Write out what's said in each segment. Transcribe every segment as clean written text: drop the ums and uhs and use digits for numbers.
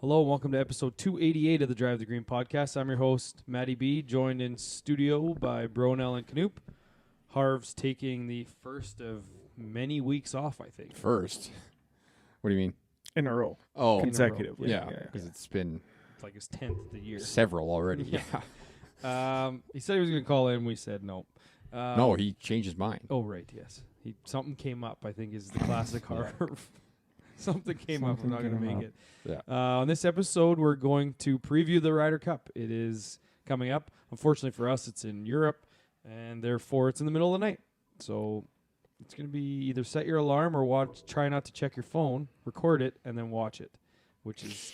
Hello and welcome to episode 288 of the Drive the Green podcast. I'm your host, Matty B, joined in studio by Bronell and Knoop. Harv's taking the first of many weeks off, I think. First? What do you mean? In a row. Oh, Consecutively. yeah, because it's been It's like his 10th of the year. several already. Yeah. He said he was going to call in. We said no. No, he changed his mind. Oh, right, yes. Something came up, I think, is the classic Harv. Something came up. I'm not going to make it. Yeah. On this episode, we're going to preview the Ryder Cup. It is coming up. Unfortunately for us, it's in Europe, and therefore it's in the middle of the night. So it's going to be either set your alarm or try not to check your phone, record it, and then watch it, which is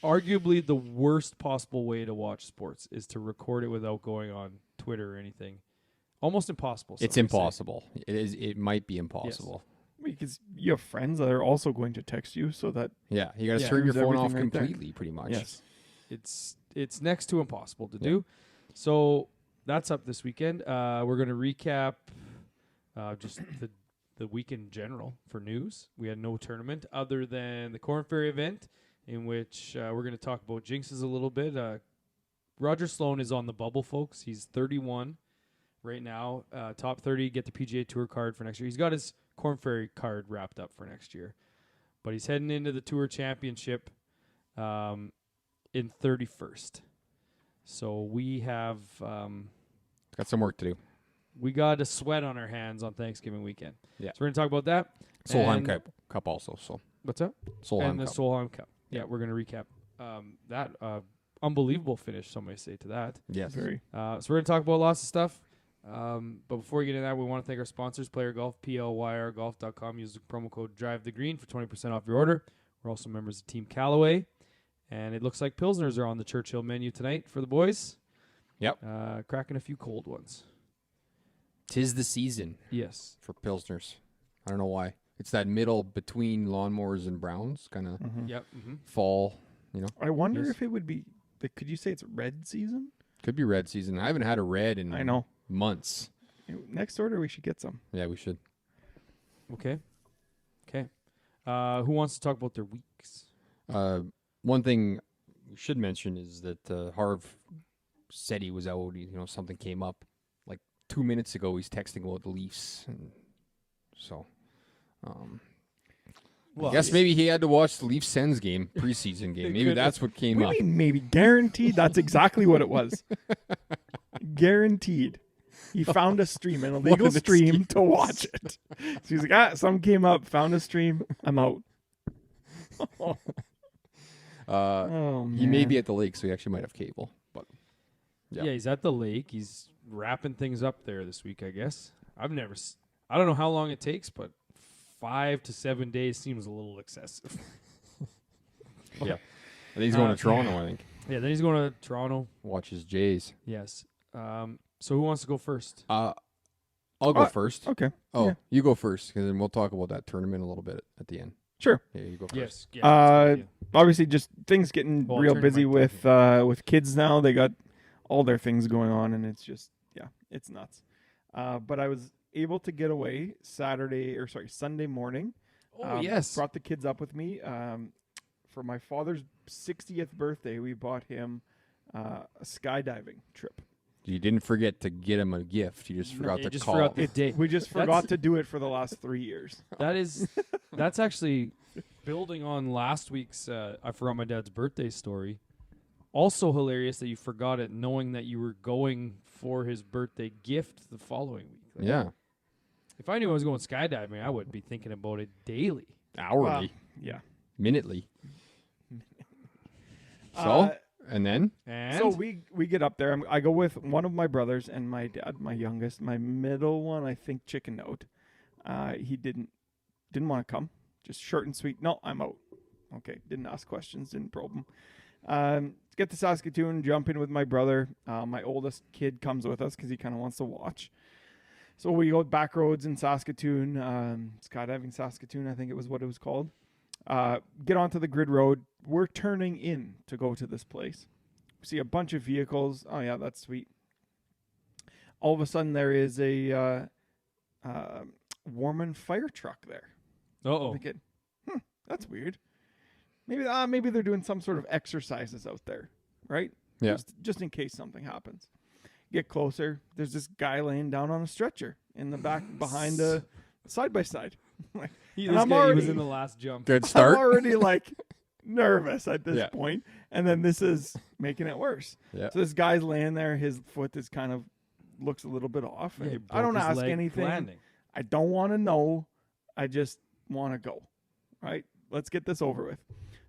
arguably the worst possible way to watch sports, is to record it without going on Twitter or anything. Almost impossible. It's impossible. It is. It might be impossible. Because you have friends that are also going to text you so that... Yeah, you got to Yeah. turn your There's phone off everything right there. completely, pretty much. Yes. It's next to impossible to do. So that's up this weekend. We're going to recap just the week in general for news. We had no tournament other than the Corn Ferry event, in which we're going to talk about jinxes a little bit. Roger Sloan is on the bubble, folks. He's 31 right now. Top 30, get the PGA Tour card for next year. He's got his Corn Ferry card wrapped up for next year. But he's heading into the Tour Championship in 31st. So we have... Got some work to do. we got a sweat on our hands on Thanksgiving weekend. Yeah. So we're going to talk about that. Solheim And- Cup also. So What's that? Solheim And the Cup. Solheim Cup. Yeah, we're going to recap that. Unbelievable finish, some may say to that. Yes. Very. So we're going to talk about lots of stuff. But before we get into that, we want to thank our sponsors, Player Golf, PLYRGolf.com. Use the promo code DriveTheGreen for 20% off your order. We're also members of Team Callaway. And it looks like Pilsners are on the Churchill menu tonight for the boys. Yep. Cracking a few cold ones. 'Tis the season Yes. for Pilsners. I don't know why. It's that middle between lawnmowers and browns, kind of Yep. Mm-hmm. fall, I wonder Yes. if it would be... Could you say it's red season? Could be red season. I haven't had a red in I know. months. Next order, we should get some. Yeah, we should. Okay. Who wants to talk about their weeks? One thing we should mention is that Harv said he was out. Something came up. Like 2 minutes ago, he's texting about the Leafs. And so, I guess maybe he had to watch the Leafs-Sens game, preseason game. Maybe that's what came up. What do you mean maybe? Guaranteed that's exactly what it was. Guaranteed. He found a stream, an illegal an stream, excuse. to watch it. So he's like, something came up, found a stream, I'm out. Oh, He may man. be at the lake, so he actually might have cable. But Yeah. Yeah. He's at the lake. He's wrapping things up there this week, I guess. I don't know how long it takes, but 5 to 7 days seems a little excessive. yeah, I think he's going to Toronto. I think Yeah, then he's going to Toronto. watch his Jays. Yes. So who wants to go first? I'll go first. Okay. Oh, yeah. you go first, because then we'll talk about that tournament a little bit at the end. Sure. Yeah, you go first. Yes. Yeah, that's a good idea. Obviously, just things getting Well, real turn busy your mic with kids now. They got all their things going on, and it's just it's nuts. But I was able to get away Sunday morning. Oh, yes. Brought the kids up with me. For my father's 60th birthday, we bought him a skydiving trip. You didn't forget to get him a gift. You just forgot You to just call. forgot the date. We just forgot to do it for the last 3 years. That's actually building on last week's I forgot my dad's birthday story. Also hilarious that you forgot it, knowing that you were going for his birthday gift the following week. Like, Yeah, if I knew I was going skydiving, I would be thinking about it daily. hourly, Yeah. minutely. So, and then And So we get up there. I go with one of my brothers and my dad, my youngest. My middle one, I think, chickened out. He didn't want to come. Just short and sweet. No, I'm out. Okay, didn't ask questions, didn't probe him. Get to Saskatoon, jump in with my brother. My oldest kid comes with us because he kind of wants to watch. So we go back roads in Saskatoon, skydiving Saskatoon, I think it was what it was called. Get onto the grid road. We're turning in to go to this place. We see a bunch of vehicles. Oh, yeah, that's sweet. All of a sudden, there is a Warman fire truck there. Uh-oh. I'm thinking, that's weird. maybe they're doing some sort of exercises out there, right? Yeah. Just in case something happens. Get closer. There's this guy laying down on a stretcher in the back behind a side by side. He was in the last jump. Good start. I'm already like nervous at this point, and then this is making it worse. Yeah. So this guy's laying there. His foot is kind of looks a little bit off. Yeah, he And I broke don't his ask leg anything. landing. I don't want to know. I just want to go. Right? Let's get this over with.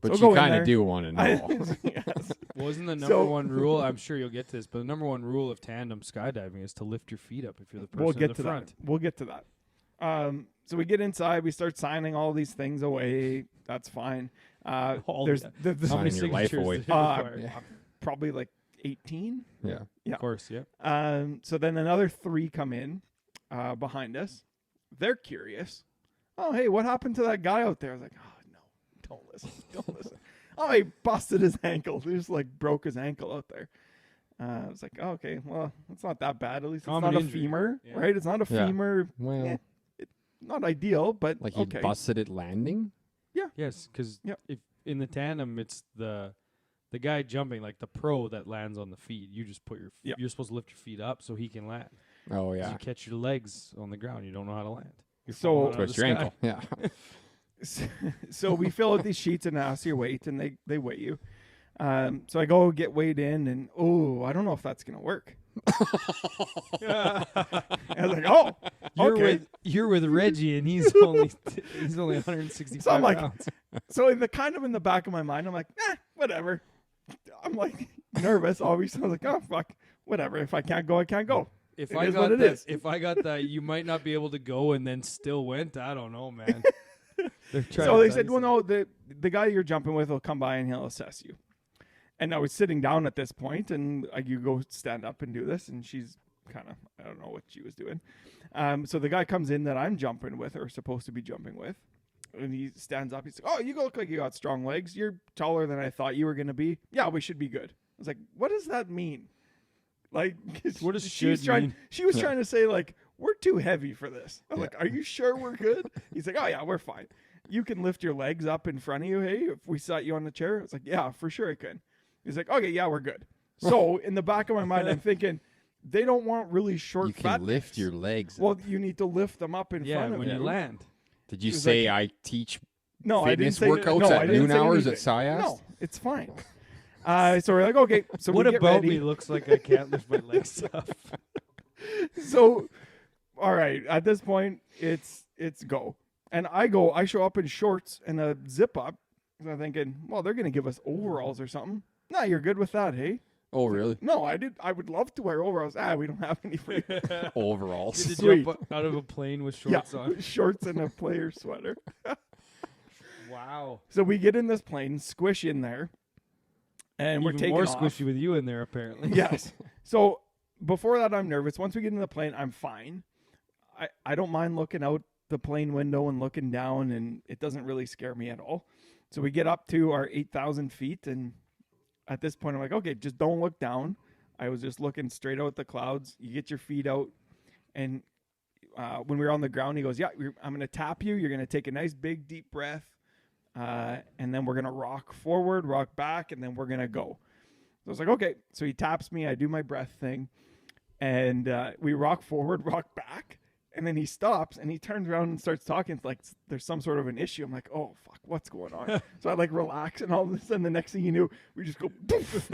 But So go you in kind there. of do want to know. Yes. Wasn't the number So- one rule? I'm sure you'll get to this, but the number one rule of tandem skydiving is to lift your feet up if you're the person We'll in get the to front. that. We'll get to that. So we get inside. We start signing all these things away. That's fine. There's the Signing many your life signatures away. does it require? probably like 18. Yeah. Yeah. Of course, yeah. So then another 3 come in behind us. They're curious. Oh, hey, what happened to that guy out there? I was like, oh, no, don't listen. Don't listen. Oh, he busted his ankle. He just like broke his ankle out there. I was like, oh, okay, well, it's not that bad. At least it's Common not a injury. femur, Yeah. right? It's not a Yeah. femur. Well, Not ideal, but like he okay. busted it landing. Yes, because Yep. if in the tandem, it's the guy jumping, like the pro that lands on the feet. You just put Yep. you're supposed to lift your feet up so he can land. Oh 'Cause yeah. You catch your legs on the ground, you don't know how to land. You're So- falling out of Twist the your sky. ankle. Yeah. So we fill out these sheets and ask your weight, and they weigh you. So I go get weighed in, and I don't know if that's gonna work. I was like, oh, okay. You're with Reggie, and he's only 165 So I'm like, pounds. So in the back of my mind, I'm like, whatever. I'm like nervous. Obviously, I was like, oh fuck, whatever. If I can't go, I can't go. If It I is got what it that, is. if I got that, you might not be able to go, and then still went. I don't know, man. They're trying So to they dice said, well, it. no, the guy you're jumping with will come by and he'll assess you. And I was sitting down at this point, and you go stand up and do this, and she's kind of, I don't know what she was doing. So the guy comes in that I'm jumping with, or supposed to be jumping with, and he stands up. He's like, oh, you look like you got strong legs. You're taller than I thought you were going to be. Yeah, we should be good. I was like, what does that mean? Like, What does she was should trying, mean? She was trying to say, like, we're too heavy for this. I'm like, are you sure we're good? He's like, oh, yeah, we're fine. You can lift your legs up in front of you. Hey, if we sat you on the chair, it's like, yeah, for sure I can. He's like, okay, yeah, we're good. So in the back of my mind, I'm thinking, they don't want really short, You fat can lift guys. your legs. Well, you need to lift them up in Yeah, front of when you. you land. Did you was say like- I teach No, I didn't fitness say workouts no, I at didn't noon say hours anything. at SciAst? No, it's fine. So we're like, okay, so What we get about ready. me looks like I can't lift my legs up? So, all right, at this point, it's go. And I show up in shorts and a zip up. So I'm thinking, well, they're going to give us overalls or something. No, you're good with that, hey? Oh, really? No, I would love to wear overalls. We don't have any for you. Overalls. Did Sweet. you jump out of a plane with shorts on? Shorts and a player sweater. Wow. So we get in this plane, squish in there, and we're Even taking more off. squishy with you in there, apparently. Yes. So before that, I'm nervous. Once we get in the plane, I'm fine. I don't mind looking out the plane window and looking down, and it doesn't really scare me at all. So we get up to our 8,000 feet, and at this point, I'm like, okay, just don't look down. I was just looking straight out at the clouds. You get your feet out, and when we were on the ground, he goes, yeah, I'm going to tap you. You're going to take a nice, big, deep breath, and then we're going to rock forward, rock back, and then we're going to go. So I was like, okay. So he taps me. I do my breath thing, and we rock forward, rock back. And then he stops and he turns around and starts talking. It's like there's some sort of an issue. I'm like, oh, fuck, what's going on? So I like relax and all of a sudden the next thing you knew, we just go poof,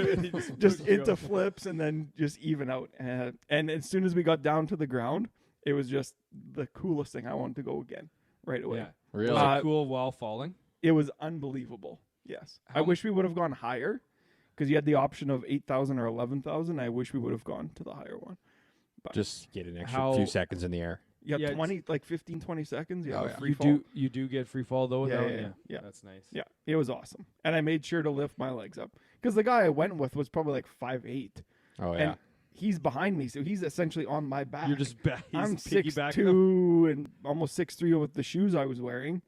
just into flips and then just even out. And as soon as we got down to the ground, it was just the coolest thing. I wanted to go again right away. Yeah. Really? Was it cool while falling? It was unbelievable. Yes. I wish we would have gone higher because you had the option of 8,000 or 11,000. I wish we would have gone to the higher one. Just get an extra How- few seconds in the air. Yeah, Yeah, 20, like 15, 20 seconds. Yeah, Oh, yeah. free You fall. you do get free fall though. Without, Yeah. That's nice. Yeah, it was awesome. And I made sure to lift my legs up because the guy I went with was probably like 5'8". Oh, yeah. And he's behind me, so he's essentially on my back. You're just I'm piggybacking. 6'2" and almost 6'3" with the shoes I was wearing.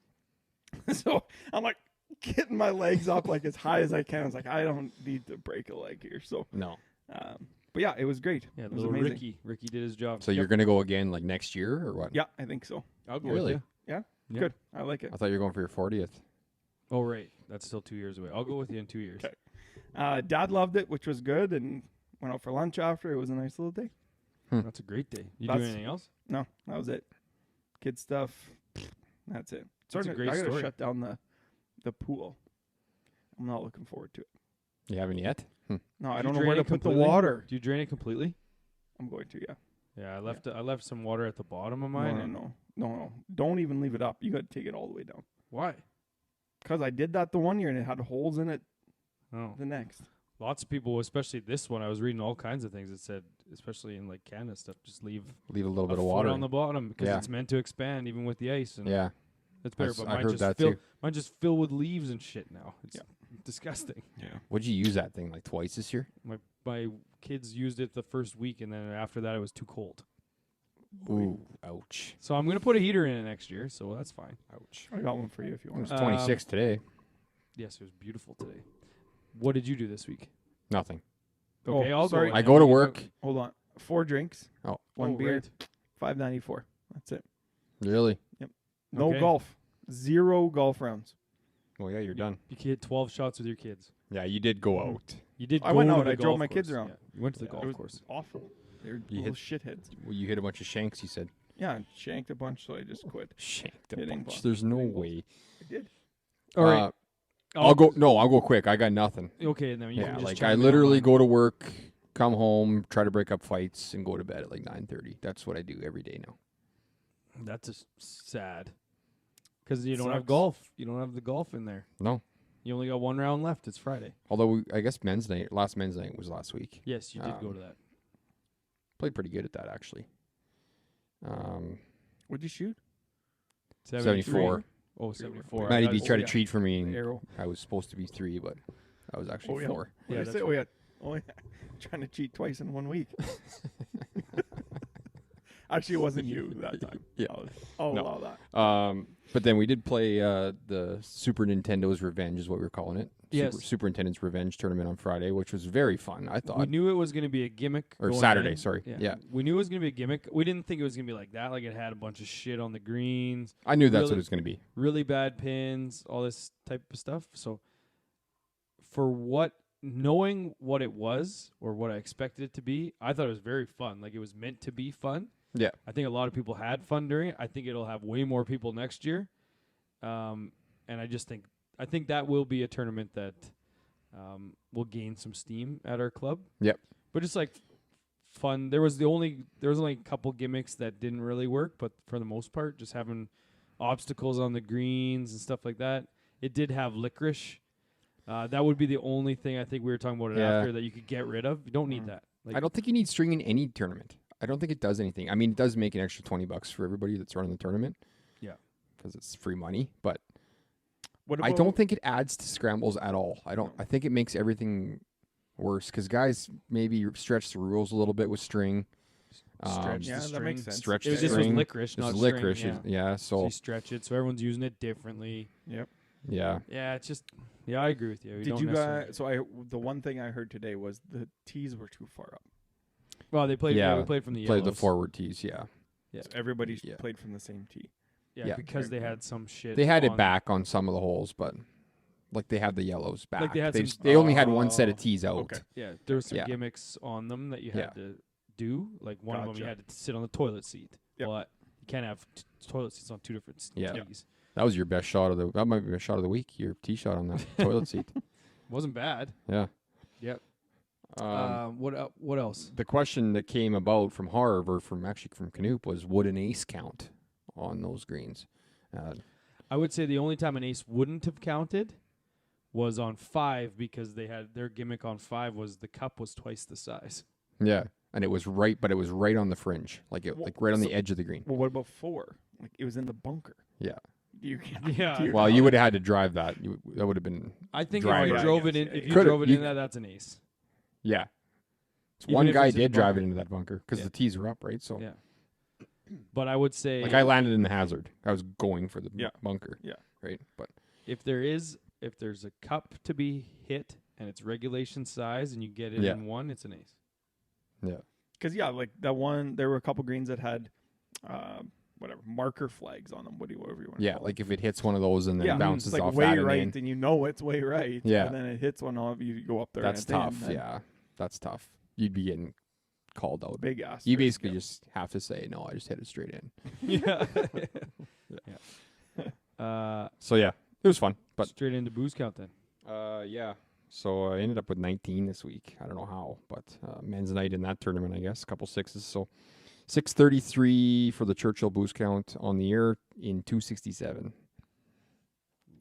So I'm like getting my legs up like as high as I can. I was like, I don't need to break a leg here. So, No. but yeah, it was great. Yeah, It was little amazing. Ricky did his job. So you're going to go again like next year or what? Yeah, I think so. I'll go Really? with you. Yeah, Yeah. good. I like it. I thought you were going for your 40th. Oh right. That's still 2 years away. I'll go with you in 2 years. Okay. Dad loved it, which was good, and went out for lunch after. It was a nice little day. That's a great day. You do That's- anything else? No, that was it. Kid stuff. That's it. That's a great I gotta story. shut down the pool. I'm not looking forward to it. You haven't yet? No, I Do don't you know where drain to it put the completely? water. Do you drain it completely? I'm going to, yeah. Yeah, I left some water at the bottom of mine. No. Don't even leave it up. You got to take it all the way down. Why? Because I did that the one year and it had holes in it Oh, the next. lots of people, especially this one. I was reading all kinds of things that said, especially in like Canada stuff, just leave A little a bit of foot water. on the bottom because Yeah. it's meant to expand even with the ice. And Yeah. it's better. That's- But I mine heard just that fill, too. mine just filled with leaves and shit now. It's Yeah. disgusting. Yeah. Would you use that thing like twice this year? My kids used it the first week, and then after that, it was too cold. Ooh, ouch. So I'm gonna put a heater in it next year. So that's fine. Ouch. I got one for you if you It want. was 26 today. Yes, it was beautiful today. What did you do this week? Nothing. Okay, I'll sorry. go. I go to work. Hold on. 4 drinks. Oh. One beer. Right. $5.94. That's it. Really? No Okay. golf. 0 golf rounds. Well, yeah, you're done. You hit 12 shots with your kids. Yeah, you did go out. You did. I go went to out. the I drove golf my kids course. around. Yeah, you went to the It golf was course. awful. They're You little shitheads. Well, you hit a bunch of shanks, you said. Yeah, I shanked a bunch, so I just quit. Shanked a Hitting bunch. balls. There's no Hitting balls. way. I did. All right. I'll go. No, I'll go quick. I got nothing. Okay, and then you Yeah, can just like chime I in on literally mine. go to work, come home, try to break up fights, and go to bed at like 9:30. That's what I do every day now. That's just sad. Because you don't have Sucks. golf. You don't have the golf in there. No. You only got one round left. It's Friday. Although I guess last men's night was last week. Yes, you did go to that. Played pretty good at that actually. What'd you shoot? 74. Oh, 74. Matty I B got- tried to cheat for me. And Arrow. I was supposed to be 3, but I was actually 4. What Yeah, did I say? that's Oh yeah. Trying to cheat twice in 1 week. Actually, it wasn't you that time. Yeah. I'll No. allow that. But then we did play the Super Nintendo's Revenge, is what we were calling it. Yes. Superintendent's Revenge tournament on Friday, which was very fun. I thought. We knew it was going to be a gimmick. Or going Saturday, in. sorry. Yeah. We knew it was going to be a gimmick. We didn't think it was going to be like that. Like it had a bunch of shit on the greens, I knew that's Really- what it was going to be. really bad pins, all this type of stuff. So for knowing what it was or what I expected it to be, I thought it was very fun. Like it was meant to be fun. Yeah. I think a lot of people had fun during it. I think it'll have way more people next year. And I think that will be a tournament that will gain some steam at our club. Yep. But just like fun. There was only a couple gimmicks that didn't really work, but for the most part, just having obstacles on the greens and stuff like that. It did have licorice. That would be the only thing I think we were talking about it Yeah. after that you could get rid of. You don't need that. Like, I don't think you need string in any tournament. I don't think it does anything. I mean, it does make an extra $20 for everybody that's running the tournament. Yeah. Because it's free money, but What I don't think it adds to scrambles at all. I think it makes everything worse because guys maybe stretch the rules a little bit with string. stretch Yeah, the that makes string. sense. Stretch It the was, this was string. licorice, This not is string, licorice. yeah. Yeah. So So you stretch it, so everyone's using it differently. Yep. yeah. Yeah, it's just I agree with you. We Did don't you necessarily- guys? The one thing I heard today was the tees were too far up. Well, they played. Yeah, Yeah, we played from the Play the yellows. forward tees. Yeah. Yeah. So everybody Yeah. played from the same tee. Yeah, Yeah. because they had some shit. They had it on- back on some of the holes, but like they had the yellows back. Like they had some- they only had one set of Oh, tees out. okay. Yeah, there were some Yeah. gimmicks on them that you had Yeah. to do. Like one of them, you Gotcha. had to sit on the toilet seat. Yep. But you can't have toilet seats on two different Yeah. tees. That was your best shot of the. That might be your shot of the week. Your tee shot on the toilet seat. Wasn't bad. Yeah. Yep. Um, What else? the question that came about from Harv or from Canoop was, would an ace count on those greens? I would say the only time an ace wouldn't have counted was on 5 because they had their gimmick on 5 was the cup was twice the size. Yeah, and it was right, but it was right on the fringe, like right on the edge of the green. Well, what about 4? Like it was in the bunker. Yeah. You Yeah. do you Well, count you it? would have had to drive that. That would have been. I think Drive if it. you drove it Yeah, in, yeah, if yeah. you Could've- drove it you- in that's an ace. Yeah. Even One if guy it's in the did drive it bunker. into that bunker because Yeah. the tees were up, right? So, Yeah. But I would say like, I landed in the hazard. I was going for the Yeah. bunker. Yeah. Right, but if there's a cup to be hit and it's regulation size and you get it Yeah. in one, it's an ace. yeah, Because like that one, there were a couple greens that had whatever marker flags on them. Whatever you want. Yeah, like if it hits one of those and then yeah, bounces it's like off way that right, and in. and you know it's way right. Yeah. And then it hits one off. You go up there. That's and it's tough. in, then Yeah, that's tough. You'd be getting called out. Big ass. You basically just have to say, no, I just hit it straight in. Yeah. So yeah, it was fun. But Straight into booze count then. yeah. So I ended up with 19 this week. I don't know how, but men's night in that tournament, I guess, a couple sixes. So 633 for the Churchill booze count on the year in 267.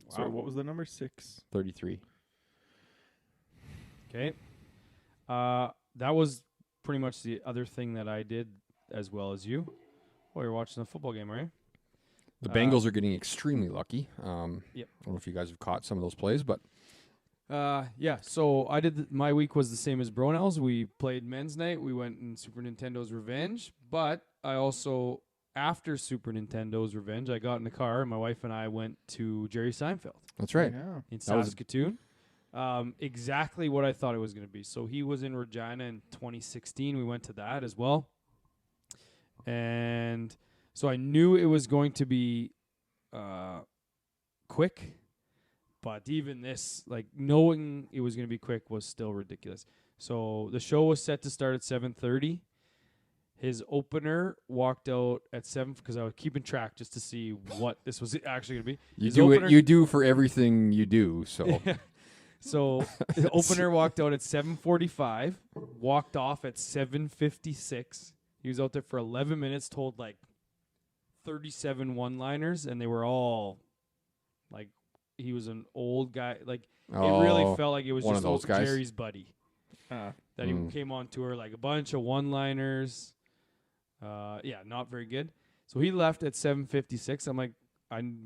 So what was the number? 6. 33. Okay. That was pretty much the other thing that I did as well as you. Oh, you're watching the football game, right? The Bengals are getting extremely lucky. Yep. I don't know if you guys have caught some of those plays, but yeah. So I did. My week was the same as Bronell's. We played men's night. We went in Super Nintendo's Revenge, but I also, after Super Nintendo's Revenge, I got in the car and my wife and I went to Jerry Seinfeld that's right. Yeah. in That was- Saskatoon. Exactly what I thought it was going to be. So he was in Regina in 2016. We went to that as well. And so I knew it was going to be quick, but even this, like knowing it was going to be quick was still ridiculous. So the show was set to start at 7:30. His opener walked out at 7 because I was keeping track just to see what this was actually going to be. You His do opener- it. You do for everything you do. So So the opener walked out at 7:45, walked off at 7:56. He was out there for 11 minutes, told like 37 one-liners, and they were all like, he was an old guy. Like it really felt like it was one just of those old guys. Jerry's buddy that he came on tour, like a bunch of one-liners. Yeah, not very good. So he left at 7:56. I'm like,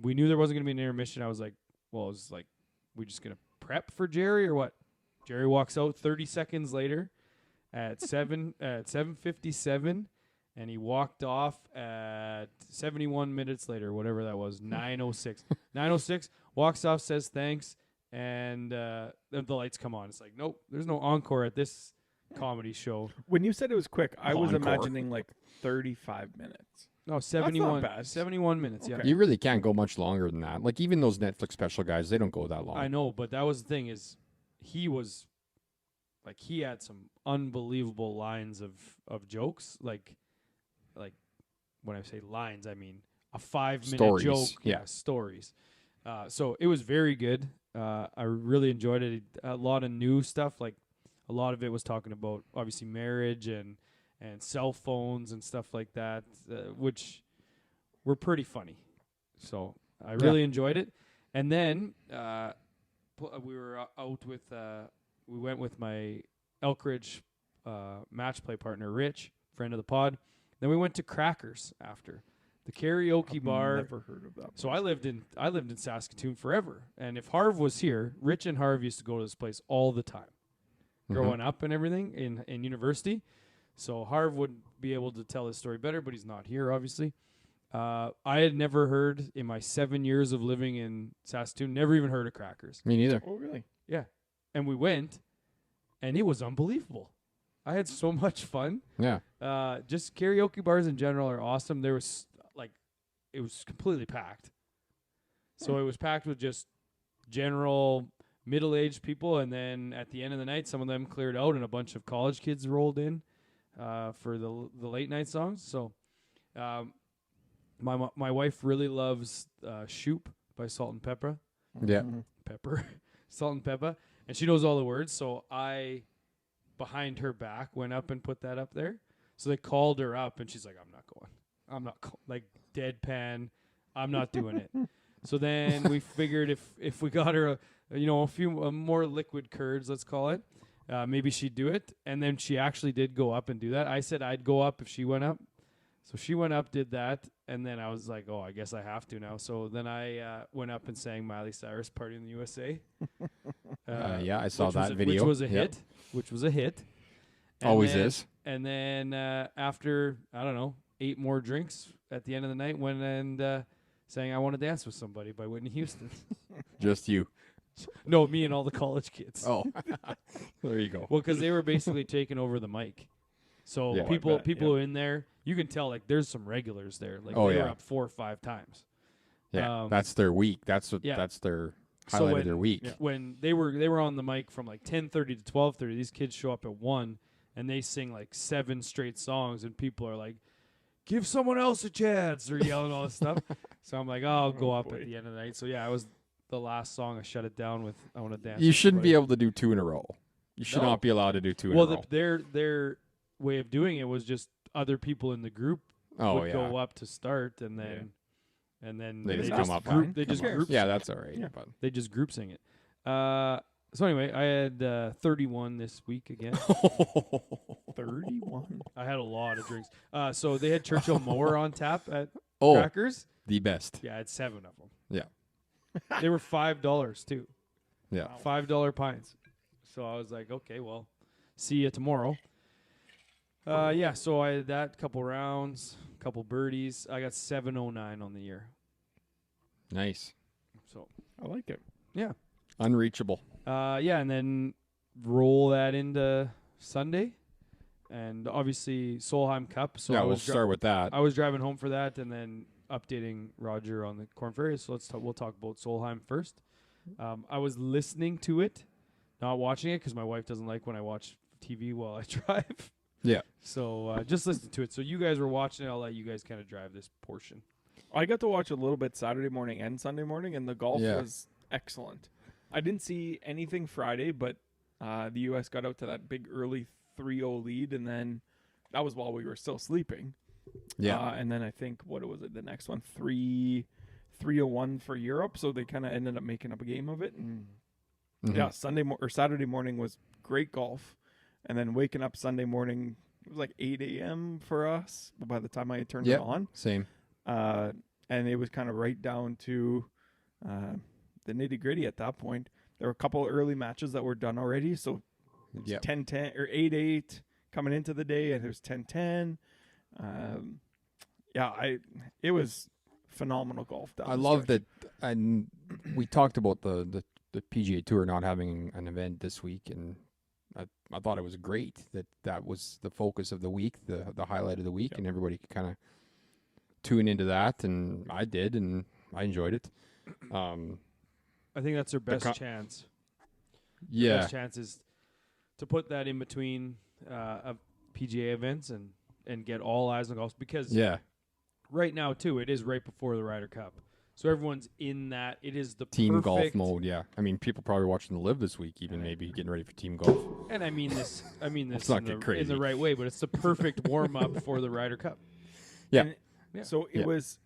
we knew there wasn't gonna be an intermission. I was like, well, it was like, we just gonna prep for Jerry or what? Jerry walks out 30 seconds later at 7:57, and he walked off at 71 minutes later, whatever that was, 9:06. 9:06, walks off, says thanks, and the lights come on. It's like, nope, there's no encore at this comedy show. When you said it was quick, I was Encore. imagining like 35 minutes. No, 71, bad. 71 minutes, yeah. Okay. you really can't go much longer than that. Like even those Netflix special guys, they don't go that long. I know, but that was the thing is he was like he had some unbelievable lines of jokes. Like when I say lines, I mean a 5-minute Stories, joke. yeah. Stories. So it was very good. I really enjoyed it. A lot of new stuff. Like a lot of it was talking about obviously marriage and cell phones and stuff like that, which were pretty funny. So I really enjoyed it. And then we were out with, we went with my Elkridge match play partner, Rich, friend of the pod. Then we went to Crackers after the karaoke bar. Never heard of that. So I lived in Saskatoon forever. And if Harv was here, Rich and Harv used to go to this place all the time, growing up and everything in university. So Harv would be able to tell his story better, but he's not here, obviously. I had never heard in my 7 years of living in Saskatoon, never even heard of Crackers. Me neither. Oh, really? Yeah. And we went, and it was unbelievable. I had so much fun. Yeah. Just karaoke bars in general are awesome. There was it was completely packed. So it was packed with just general middle-aged people, and then at the end of the night, some of them cleared out, and a bunch of college kids rolled in for the late night songs. So my wife really loves Shoop by Salt and Pepper. Yeah. Salt and Pepper, and she knows all the words. So I, behind her back, went up and put that up there. So they called her up, and she's like, "I'm not going. I'm not like deadpan. I'm not doing it." So then we figured if we got her a few more liquid curds, let's call it, maybe she'd do it. And then she actually did go up and do that. I said I'd go up if she went up. So she went up, did that, and then I was like, oh, I guess I have to now. So then I went up and sang Miley Cyrus Party in the USA. Yeah, I saw that Which video. was a Yep. hit. And Always then- is. And then after, I don't know, 8 more drinks at the end of the night, went and sang I Want to Dance with Somebody by Whitney Houston. Just you. No, me and all the college kids. Oh, there you go. Well, because they were basically taking over the mic. So Yeah. people bet, who are in there, you can tell like there's some regulars there. Like Oh, they were yeah. up 4 or 5 times. Yeah, Um, that's their week. That's what. yeah. That's their So highlight when- of their week. yeah. When they were on the mic from like 10:30 to 12:30, these kids show up at 1 and they sing like 7 straight songs, and people are like, "Give someone else a chance!" They're yelling all this stuff. So I'm like, I'll go up boy. at the end of the night. So yeah, I was the last song. I shut it down with "I Want to Dance." You with shouldn't be Somebody." able to do 2 in a row. You should No. not be allowed to do 2 Well, in a row. their way of doing it was just other people in the group Oh would yeah. go up to start, and then They just come come up. fine. They just Who cares? group. Yeah, that's all right. Yeah. But They just group sing it. So anyway, I had 31 this week again. 31. I had a lot of drinks. So they had Churchill Mower on tap at oh, Crackers. the best. Yeah, I had 7 of them. Yeah. They were $5 too. Yeah. $5 pints. So I was like, okay, well, see you tomorrow. Yeah, so I had that, couple rounds, couple birdies. I got 709 on the year. Nice. So I like it. yeah. Unreachable. Yeah, and then roll that into Sunday. And obviously Solheim Cup. So yeah, I we'll was start with that. I was driving home for that, and then updating Roger on the Corn Ferry. So we'll talk about Solheim first. I was listening to it, not watching it, because my wife doesn't like when I watch TV while I drive. Yeah. So just listen to it. So you guys were watching it. I'll let you guys kind of drive this portion. I got to watch a little bit Saturday morning and Sunday morning, and the golf Yeah. was excellent. I didn't see anything Friday, but the U.S. got out to that big early 3-0 lead, and then that was while we were still sleeping. Yeah. And then I think, what was it, the next one? 3-1 for Europe, so they kind of ended up making up a game of it. And Mhm. yeah, Saturday morning was great golf. And then waking up Sunday morning, it was like 8 a.m. for us by the time I turned it Yep. on. Same. And it was kind of right down to the nitty gritty at that point. There were a couple early matches that were done already. So it was Yep. 10-10 or 8-8 coming into the day, and it was 10-10. It was phenomenal golf. I love that. And we talked about the PGA Tour not having an event this week, and I thought it was great that was the focus of the week, the highlight of the week, Yep. and everybody could kind of tune into that, and I did, and I enjoyed it. I think that's their best chance. Their Yeah, best chance is to put that in between of PGA events and get all eyes on golf, because yeah, right now too, it is right before the Ryder Cup. So everyone's in that. It is the team golf perfect mode. Yeah, I mean, people probably watching the Live this week, even maybe getting ready for team golf. And I mean this Let's not get in crazy. the right way, but it's the perfect warm up for the Ryder Cup. Yeah. And Yeah. So it Yeah. was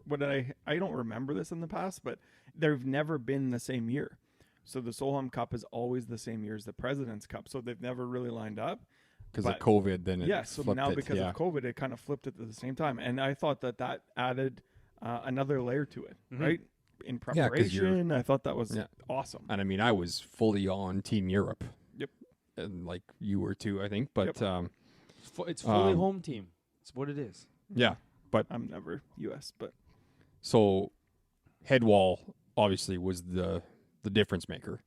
what I don't remember this in the past, but they've never been the same year. So the Solheim Cup is always the same year as the President's Cup. So they've never really lined up. Because of But- COVID, then it So flipped now it. because Yeah. of COVID, it kind of flipped it at the same time. And I thought that added another layer to it, Mhm. right? In Yeah, 'cause you're- preparation, I thought that was Yeah. awesome. And I mean, I was fully on Team Europe. Yep. And like you were too, I think. But It's fully Um, home team. It's what it is. yeah. I'm never U.S., but So Headwall obviously was the difference maker.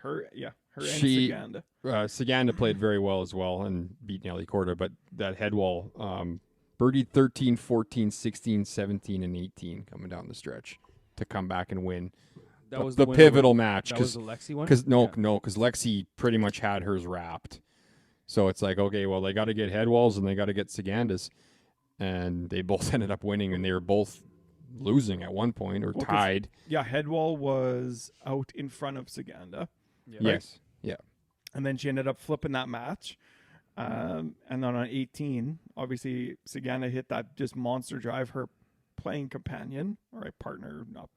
her and She- Saganda. Saganda played very well as well and beat Nelly Corda, but that Headwall birdied 13, 14, 16, 17, and 18 coming down the stretch to come back and win That was the winner pivotal one. match. That was the Lexi one. Because Yeah. because Lexi pretty much had hers wrapped. So it's like, okay, well, they got to get Headwalls and they got to get Sagandas. And they both ended up winning, and they were both losing at one point or 'cause- tied. Yeah, Headwall was out in front of Saganda. Yeah. Yes. Yeah. And then she ended up flipping that match. And then on 18, obviously, Saganda hit that just monster drive. Her playing companion, or a partner, not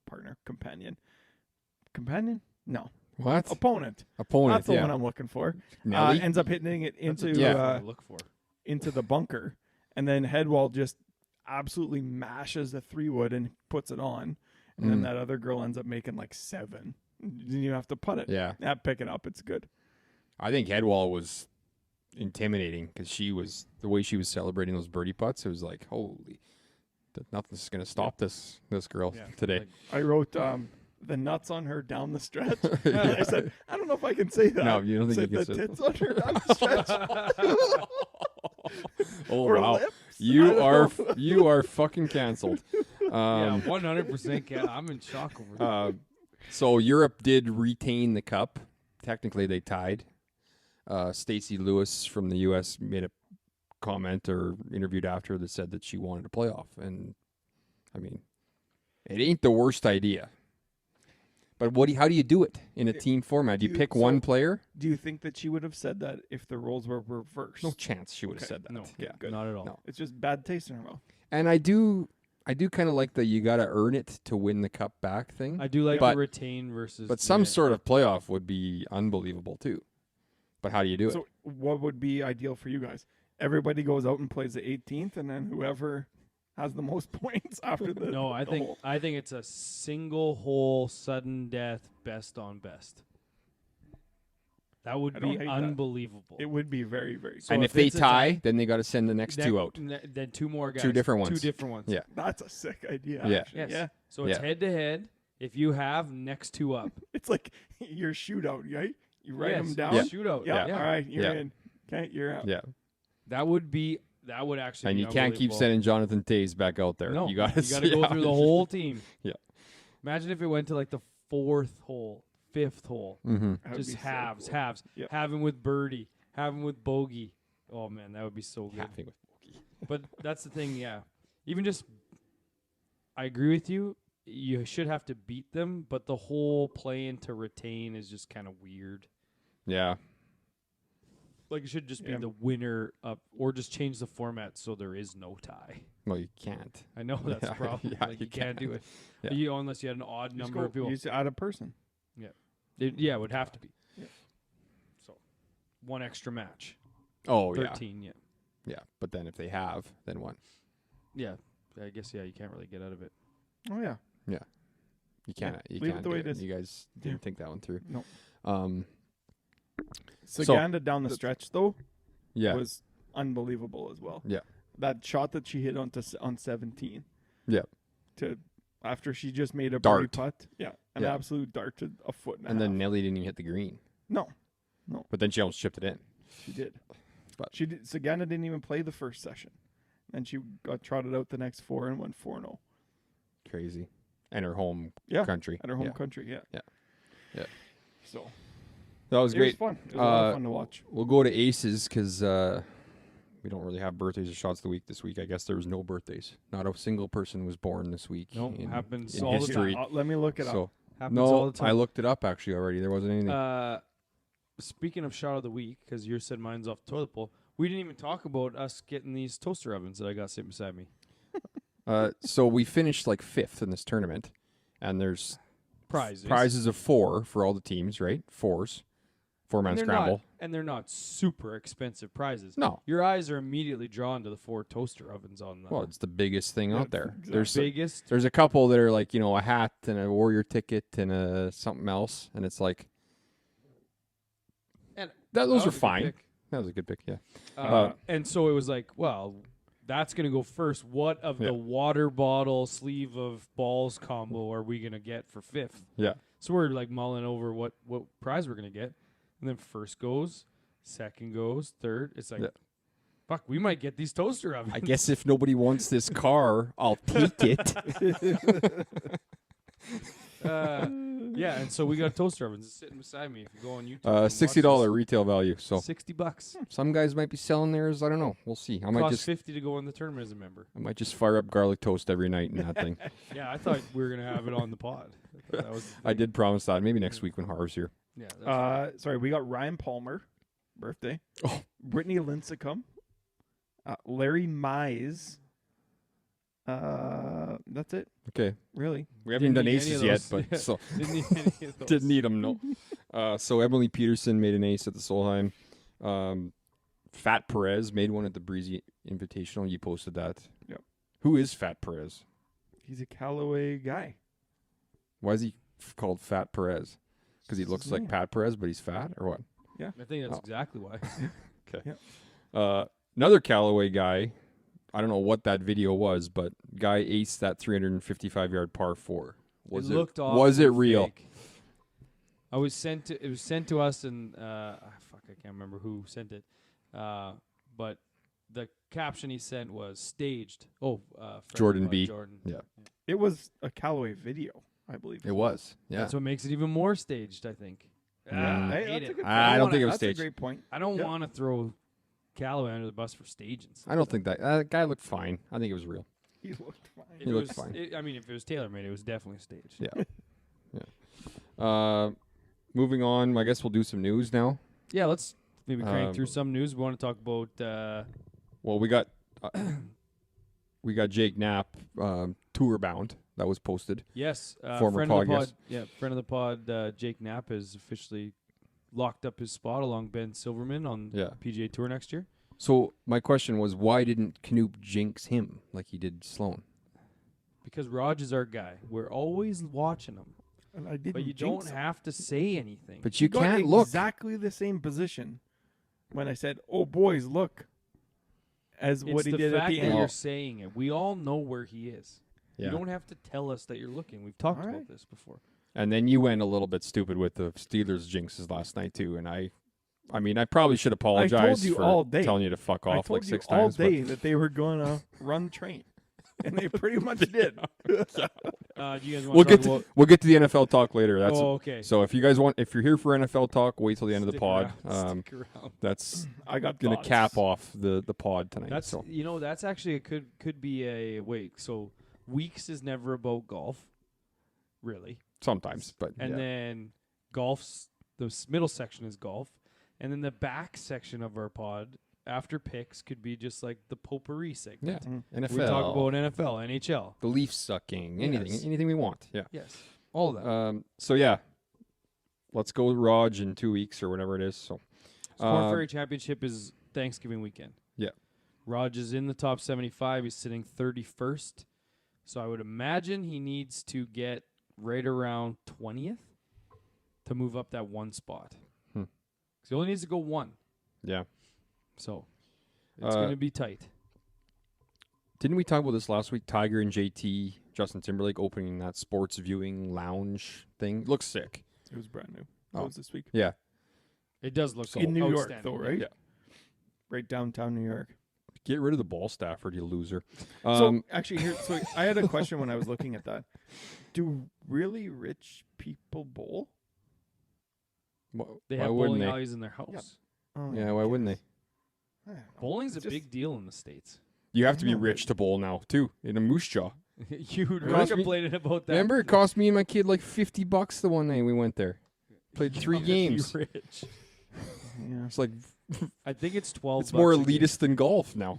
partner, companion. Companion? No. What? Opponent. Opponent, That's the yeah. one I'm looking for. Nelly? Ends up hitting it That's into a tough one to look for. into the bunker. And then Headwall just absolutely mashes the 3-wood and puts it on. And then that other girl ends up making like 7. Then you have to putt it. Yeah. Pick it up. It's good. I think Headwall was intimidating because the way she was celebrating those birdie putts, it was like, holy, nothing's going to stop this girl Yeah. today. Like, I wrote the nuts on her down the stretch. I said, I don't know if I can say that. No, you don't think Said you can the say tits on her down the stretch. Oh Or wow, lips? I you don't know. you are fucking canceled. Yeah, 100% can. I'm in shock over that. So Europe did retain the cup. Technically, they tied. Stacey Lewis from the U.S. made a comment or interviewed after that said that she wanted a playoff, and I mean, it ain't the worst idea. But how do you do it in a team format? Do you pick one player? Do you think that she would have said that if the roles were reversed? No chance she would have Okay. said that. No, Yeah. good. not at all. No. It's just bad taste in her mouth. And I do kind of like the you got to earn it to win the cup back thing. I do like But- the retain versus. But some sort of playoff would be unbelievable too. But how do you do it? So what would be ideal for you guys? Everybody goes out and plays the 18th, and then whoever has the most points after the No, I the think hole. it's a single hole sudden death best on best. That would I don't be hate that. unbelievable. It would be very, very. So and if if they it's a tie, tie- then they got to send the next two out. Then two more guys. Two different ones. Two different ones. Yeah. That's a sick idea. Yeah. actually. Yes. Yeah. So it's Yeah. head to head. If you have next two up, It's like your shootout, right? You write yes, them down. Yeah. shootout. Yeah. Yeah. All right. You're Yeah. in. Okay. You're out. Yeah. That would actually. And be you can't keep unbelievable. sending Jonathan Taze back out there. No, you got to go through the whole team. Yeah. Imagine if it went to like the fourth hole, fifth hole. Mm-hmm. That'd Just be so halves, cool. halves. Yeah. Have him with birdie. Have him with bogey. Oh man, that would be so good. Happy with Bogey. But that's the thing, yeah. Even just, I agree with you. You should have to beat them, but the whole playing to retain is just kind of weird. Yeah. Like it should just be Yeah. the winner up, or just change the format so there is no tie. Well, you can't. I know that's Yeah, a problem. yeah, like you you can't do can't. it. Yeah. Unless you had an odd Just number go- of people. You just add a person. It would have to be. Yeah. So, one extra match. Oh, 13, yeah. yeah. But then if they have, then what? Yeah. I guess, you can't really get out of it. Oh yeah. You can't. You leave it can't the do way it is. You guys didn't think that one through. No. So- Saganda down the stretch though Yeah. was unbelievable as well. Yeah. That shot that she hit on 17. Yeah. To after she just made a Dart. birdie putt. Yeah. An Yeah. absolute dart to a foot and, And a then half. Nelly didn't even hit the green. No, But then she almost chipped it in. she did. But- She did. Sagana didn't even play the first session. And she got trotted out the next four and went 4-0. Crazy. And her home Yeah. country. At her home Yeah. country, yeah. Yeah. Yeah. So That was it great. was fun. It was a lot of Uh, fun to watch. We'll go to aces because we don't really have birthdays or shots of the week this week. I guess there was no birthdays. Not a single person was born this week. No, in, happens in all the history. time. Let me look it up. So Happens all no, the time. I looked it up actually already. There wasn't anything. Speaking of shot of the week, because you said mine's off the toilet bowl, we didn't even talk about us getting these toaster ovens that I got sitting beside me. So we finished like 5th in this tournament, and there's Prizes. of 4 for all the teams, right? 4s, 4-man And they're scramble. and they're not super expensive prizes. No, Your eyes are immediately drawn to the 4 toaster ovens on the well, it's the biggest thing out there. exactly. biggest. There's a couple that are like a hat and a Warrior ticket and a something else, and it's like And those was are a good fine. pick. That was a good pick, yeah. And so it was like, well, that's going to go first. What of Yeah. the water bottle sleeve of balls combo are we going to get for 5th? Yeah. So we're like mulling over what prize we're going to get. And then first goes, second goes, third. It's like, Yeah. fuck, we might get these toaster ovens. I guess if nobody wants this car, I'll take it. Yeah, and so we got toaster ovens sitting beside me. If you go on YouTube, $60 retail value. So $60. some guys might be selling theirs. I don't know. We'll see. I might Cost just $50 to go in the tournament as a member. fire up garlic toast every night in that thing. Yeah, I thought we were gonna have it on the pod. I thought that was the I thing. did promise that. Maybe next week when Harv's here. Yeah. That's Sorry, we got Ryan Palmer, birthday. Oh. Brittany Lincecum. Larry Mize. That's it, Okay. really. We haven't Didn't done need any aces of yet, those. but so didn't need any of those. didn't need them. No. So Emily Peterson made an ace at the Solheim. Fat Perez made one at the Breezy Invitational. You posted that. Yep. Who is Fat Perez? He's a Callaway guy. Why is he called Fat Perez? Because he It's looks his like name. Pat Perez, but he's fat, or what? I think that's Oh. exactly why. Another Callaway guy. I don't know what that video was, but guy aced that 355-yard par 4. Was it looked it? Was it real? fake. It was sent to us, and I can't remember who sent it, but the caption he sent was staged. Oh, Jordan B. Jordan. Yeah. It was a Callaway video, I believe. It was. Yeah. That's what makes it even more staged, I think. Yeah. I Hey, hate that's a it. good I don't think it was That's staged. a great point. I don't Yep. want to throw Callaway under the bus for staging. I don't think that guy looked fine. I think it was real. He looked fine. If He it looked was, fine. I mean, if it was TaylorMade, it was definitely staged. Yeah. Moving on, I guess we'll do some news now. Yeah, let's maybe crank through some news. We want to talk about. Well, we got Jake Knapp tour bound. That was posted. Yes, Former friend pod of the pod. guest. Yeah, friend of the pod, Jake Knapp has officially locked up his spot along Ben Silverman on Yeah. PGA Tour next year. So my question was, why didn't Knoop jinx him like he did Sloan? Because Raj is our guy. We're always watching him. And I didn't But you jinx don't him. have to say anything. But He you got can't look. exactly the same position when I said, "Oh boys, look," as it's what he the did fact at the that end. you're saying it. We all know where he is. Yeah. You don't have to tell us that you're looking. We've talked All about right. this before. And then you went a little bit stupid with the Steelers jinxes last night too. And I mean, I probably should apologize you for all day. telling you to fuck I off told like you 6 all times. but- day that they were going to run train, and they pretty much did. Do you guys want to talk about? We'll get to the NFL talk later. That's Oh, okay. so. If you're here for NFL talk, wait till the end of the Stick pod. around, stick around. That's I got gonna thoughts. cap off the pod tonight. That's so that's actually could be a wait. So weeks is never about golf, really, sometimes, but and yeah. then golf's middle section is golf, and then the back section of our pod after picks could be just like the potpourri segment. yeah, NFL, We talk about NFL, NHL. the Leaf sucking, Yes. anything we want. Yeah. Yes, all of that. So yeah, let's go with Raj in 2 weeks or whatever it is. So Corn Ferry Championship is Thanksgiving weekend. Yeah. Raj is in the top 75. He's sitting 31st. So I would imagine he needs to get right around 20th to move up that one spot. Hmm. 'Cause he only needs to go one. yeah. So it's going to be tight. Didn't we talk about this last week? Tiger and JT, Justin Timberlake opening that sports viewing lounge thing. Looks sick. It was brand new. Oh. That was this week Yeah. It does look in New York, outstanding. though, right? Yeah. Right downtown New York. Get rid of the ball, Stafford, you loser. So actually, so I had a question when I was looking at that. Do really rich people bowl? They why have wouldn't bowling they? alleys in their house. Oh, Yeah, why wouldn't they? I don't know. Bowling's a Just- big deal in the States. You have to be know, but- rich to bowl now, too, in a moose jaw. You were Cost me- complaining about that. Remember, it cost me and my kid like $50 the one night we went there. Played 3 You're games. rich. Yeah. It's like I think it's 12. it's more bucks a game. elitist than golf now.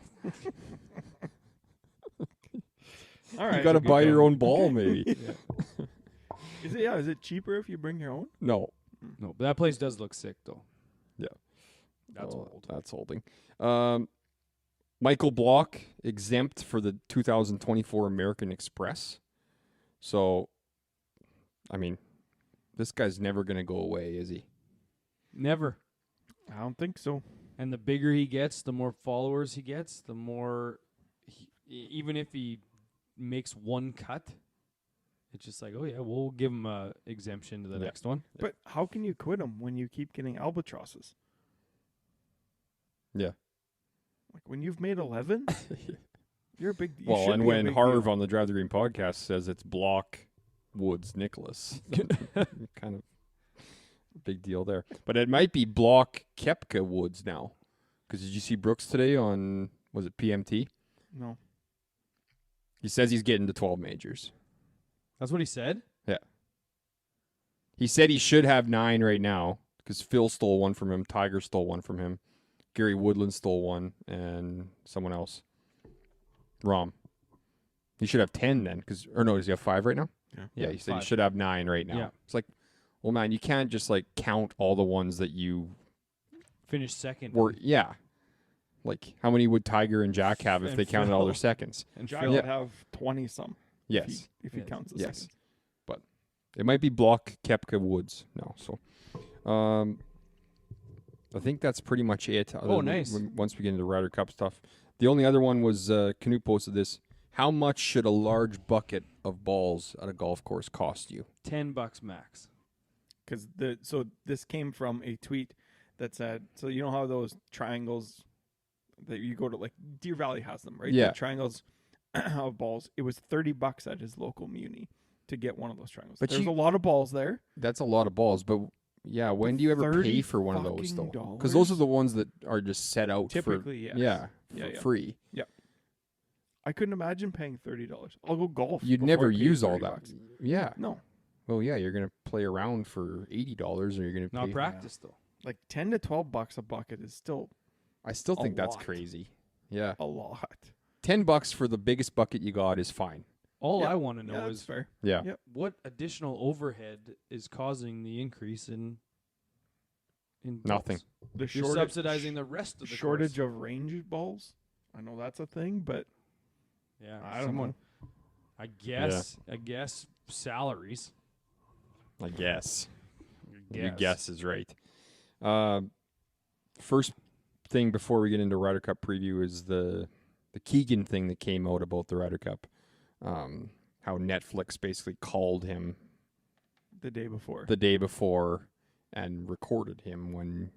All right. You got to good buy your going. own ball, maybe. Is it? Yeah. Is it cheaper if you bring your own? No, No, but that place does look sick, though. Yeah. That's Oh, old. That's holding. Michael Block exempt for the 2024 American Express. So, I mean, this guy's never going to go away, is he? Never. I don't think so. And the bigger he gets, the more followers he gets, the more, even if he makes one cut, it's just like, oh, yeah, we'll give him a exemption to the Yeah. next one. But how can you quit them when you keep getting albatrosses? Yeah. Like when you've made 11, you're a big. You Well, should and be a when big Harv deal. on the Drive the Green podcast says it's Block, Woods, Nicholas, kind of big deal there. But it might be Block, Koepka, Woods now. Because did you see Brooks today on, was it PMT? No. He says he's getting to 12 majors. That's what he said? He said he should have 9 right now because Phil stole one from him, Tiger stole one from him, Gary Woodland stole one, and someone else. Rahm. He should have 10 then, or no, does he have 5 right now? Yeah, he said 5. he should have 9 right now. Yeah. It's like, well, man, you can't just like count all the ones that you Finished second. were. Yeah, like how many would Tiger and Jack have if And they counted all their Phil. seconds? And Jack Phil. would have 20 some. Yes, If he Yes. counts the yes, seconds. but it might be Block, Koepka, Woods. No, so I think that's pretty much it. other Oh, than nice. Once we get into Ryder Cup stuff, the only other one was Canute posted this. How much should a large bucket of balls at a golf course cost you? $10 max. Because so this came from a tweet that said, so you know how those triangles that you go to, like Deer Valley has them, right? Yeah. The triangles of balls. It was $30 at his local muni to get one of those triangles. But There's a lot of balls there. That's a lot of balls, but yeah, when do you ever pay for one of those though? $30? Because those are the ones that are just set out Typically, for yes. for Yeah. free. I couldn't imagine paying $30. I'll go golf. You'd before never I pay use all $30. that. Yeah. No, Well, yeah, you're gonna play around for $80, or you're gonna Not pay. practice though. like $10 to $12 a bucket is still I still a think that's lot. crazy. Yeah, a lot. $10 for the biggest bucket you got is fine. All Yeah. I want to know Yeah, that's is fair. Yeah. Yep. what additional overhead is causing the increase in Nothing. balls? The You're subsidizing the rest of the shortage course. of range balls. I know that's a thing, but Yeah, I don't someone. know. I guess salaries. I guess. I Your guess is right. First thing before we get into Ryder Cup preview is the Keegan thing that came out about the Ryder Cup. How Netflix basically called him The day before. the day before and recorded him when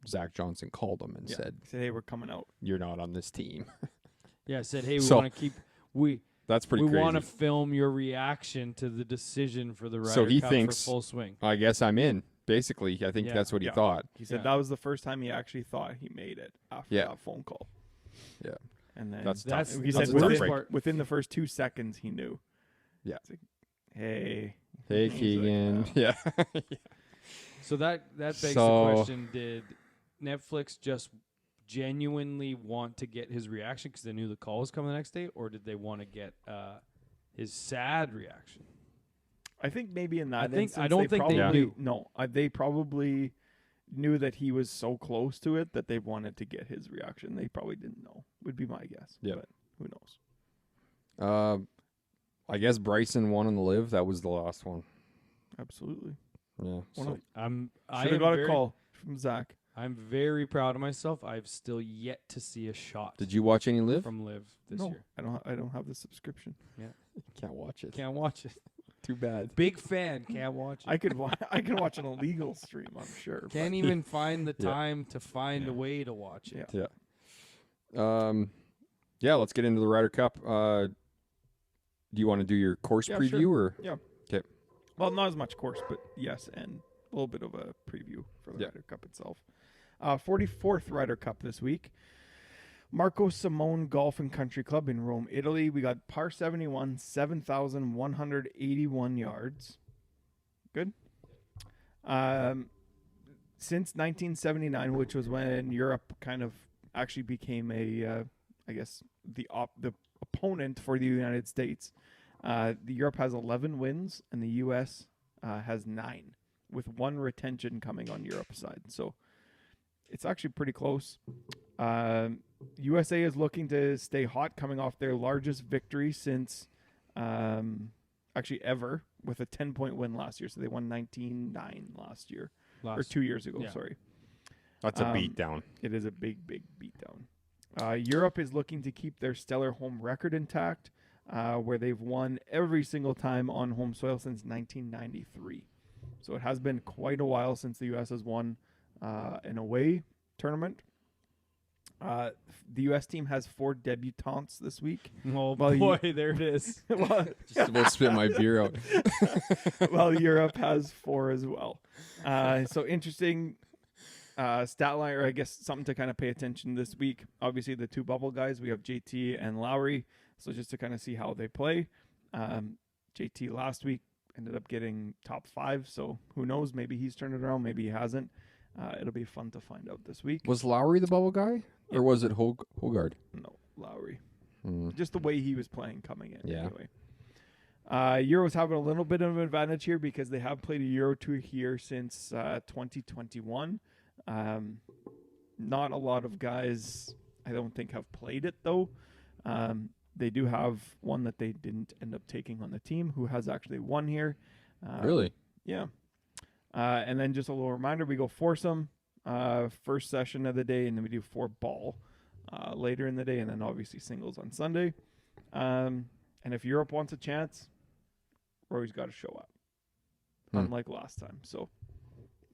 Zach Johnson called him and Yeah. said, Say, hey, we're coming out. "You're not on this team." Yeah, said, hey, we So- want to keep That's pretty we crazy. want to film your reaction to the decision for the Ryder So he Cup thinks- for full swing. I guess I'm in. Basically, I think Yeah. that's what he Yeah. thought. He said Yeah. that was the first time he actually thought he made it after Yeah. that phone call. Yeah. And then That's That's tough. he That's said a tough within, break. part. within the first 2 seconds he knew. Yeah. It's like, hey. Hey, He's like, Keegan. Yeah. So that begs the So- question: did Netflix just genuinely want to get his reaction because they knew the call was coming the next day, or did they want to get his sad reaction? I think maybe in that I instance, don't think they probably, knew. No, they probably knew that he was so close to it that they wanted to get his reaction. They probably didn't know, would be my guess. Yeah. But who knows? I guess Bryson won in the live. That was the last one. Absolutely. Yeah. One So, of- I Should have am got a very- call from Zach. I'm very proud of myself. I've still yet to see a shot did you watch any live? from Live this No, year. I don't have the subscription. Can't watch it. Can't watch it. Too bad. Big fan. Can't watch it. I could I can watch an illegal stream, I'm sure. Can't but- even find the Yeah. time to find a way to watch it. Yeah. Yeah. Let's get into the Ryder Cup. Do you want to do your course Yeah, preview or? Yeah. Okay. Well, not as much course, but yes, and a little bit of a preview for the Yeah. Ryder Cup itself. 44th Ryder Cup this week. Marco Simone Golf and Country Club in Rome, Italy. We got par 71, 7,181 yards. Good. Since 1979, which was when Europe kind of actually became a, I guess, the opponent for the United States. The Europe has 11 wins, and the U.S. Has 9, with 1 retention coming on Europe's side. So it's actually pretty close. USA is looking to stay hot, coming off their largest victory since actually ever, with a 10-point win last year. So they won 19-9 last year, or 2 years ago, yeah. sorry. That's a beatdown. It is a big, big beatdown. Europe is looking to keep their stellar home record intact, where they've won every single time on home soil since 1993. So it has been quite a while since the U.S. has won an away tournament. The U.S. team has 4 debutantes this week. Oh Well, boy, there it is. well, Just about spit my beer out. well, Europe has 4 as well. So interesting stat line, or I guess something to kind of pay attention this week. Obviously, the 2 bubble guys, we have JT and Lowry. So just to kind of see how they play. JT last week ended up getting top 5. So who knows? Maybe he's turned it around. Maybe he hasn't. It'll be fun to find out this week. Was Lowry the bubble guy, Yeah. or was it Hogard? No, Lowry. Mm. Just the way he was playing coming in. Yeah. Anyway. Euros having a little bit of an advantage here because they have played a Euro Tour here since 2021. Not a lot of guys, I don't think, have played it though. They do have one that they didn't end up taking on the team who has actually won here. Really? Yeah. And then just a little reminder, we go foursome first session of the day, and then we do 4 ball later in the day, and then obviously singles on Sunday. And if Europe wants a chance, Rory's got to show up, unlike last time. So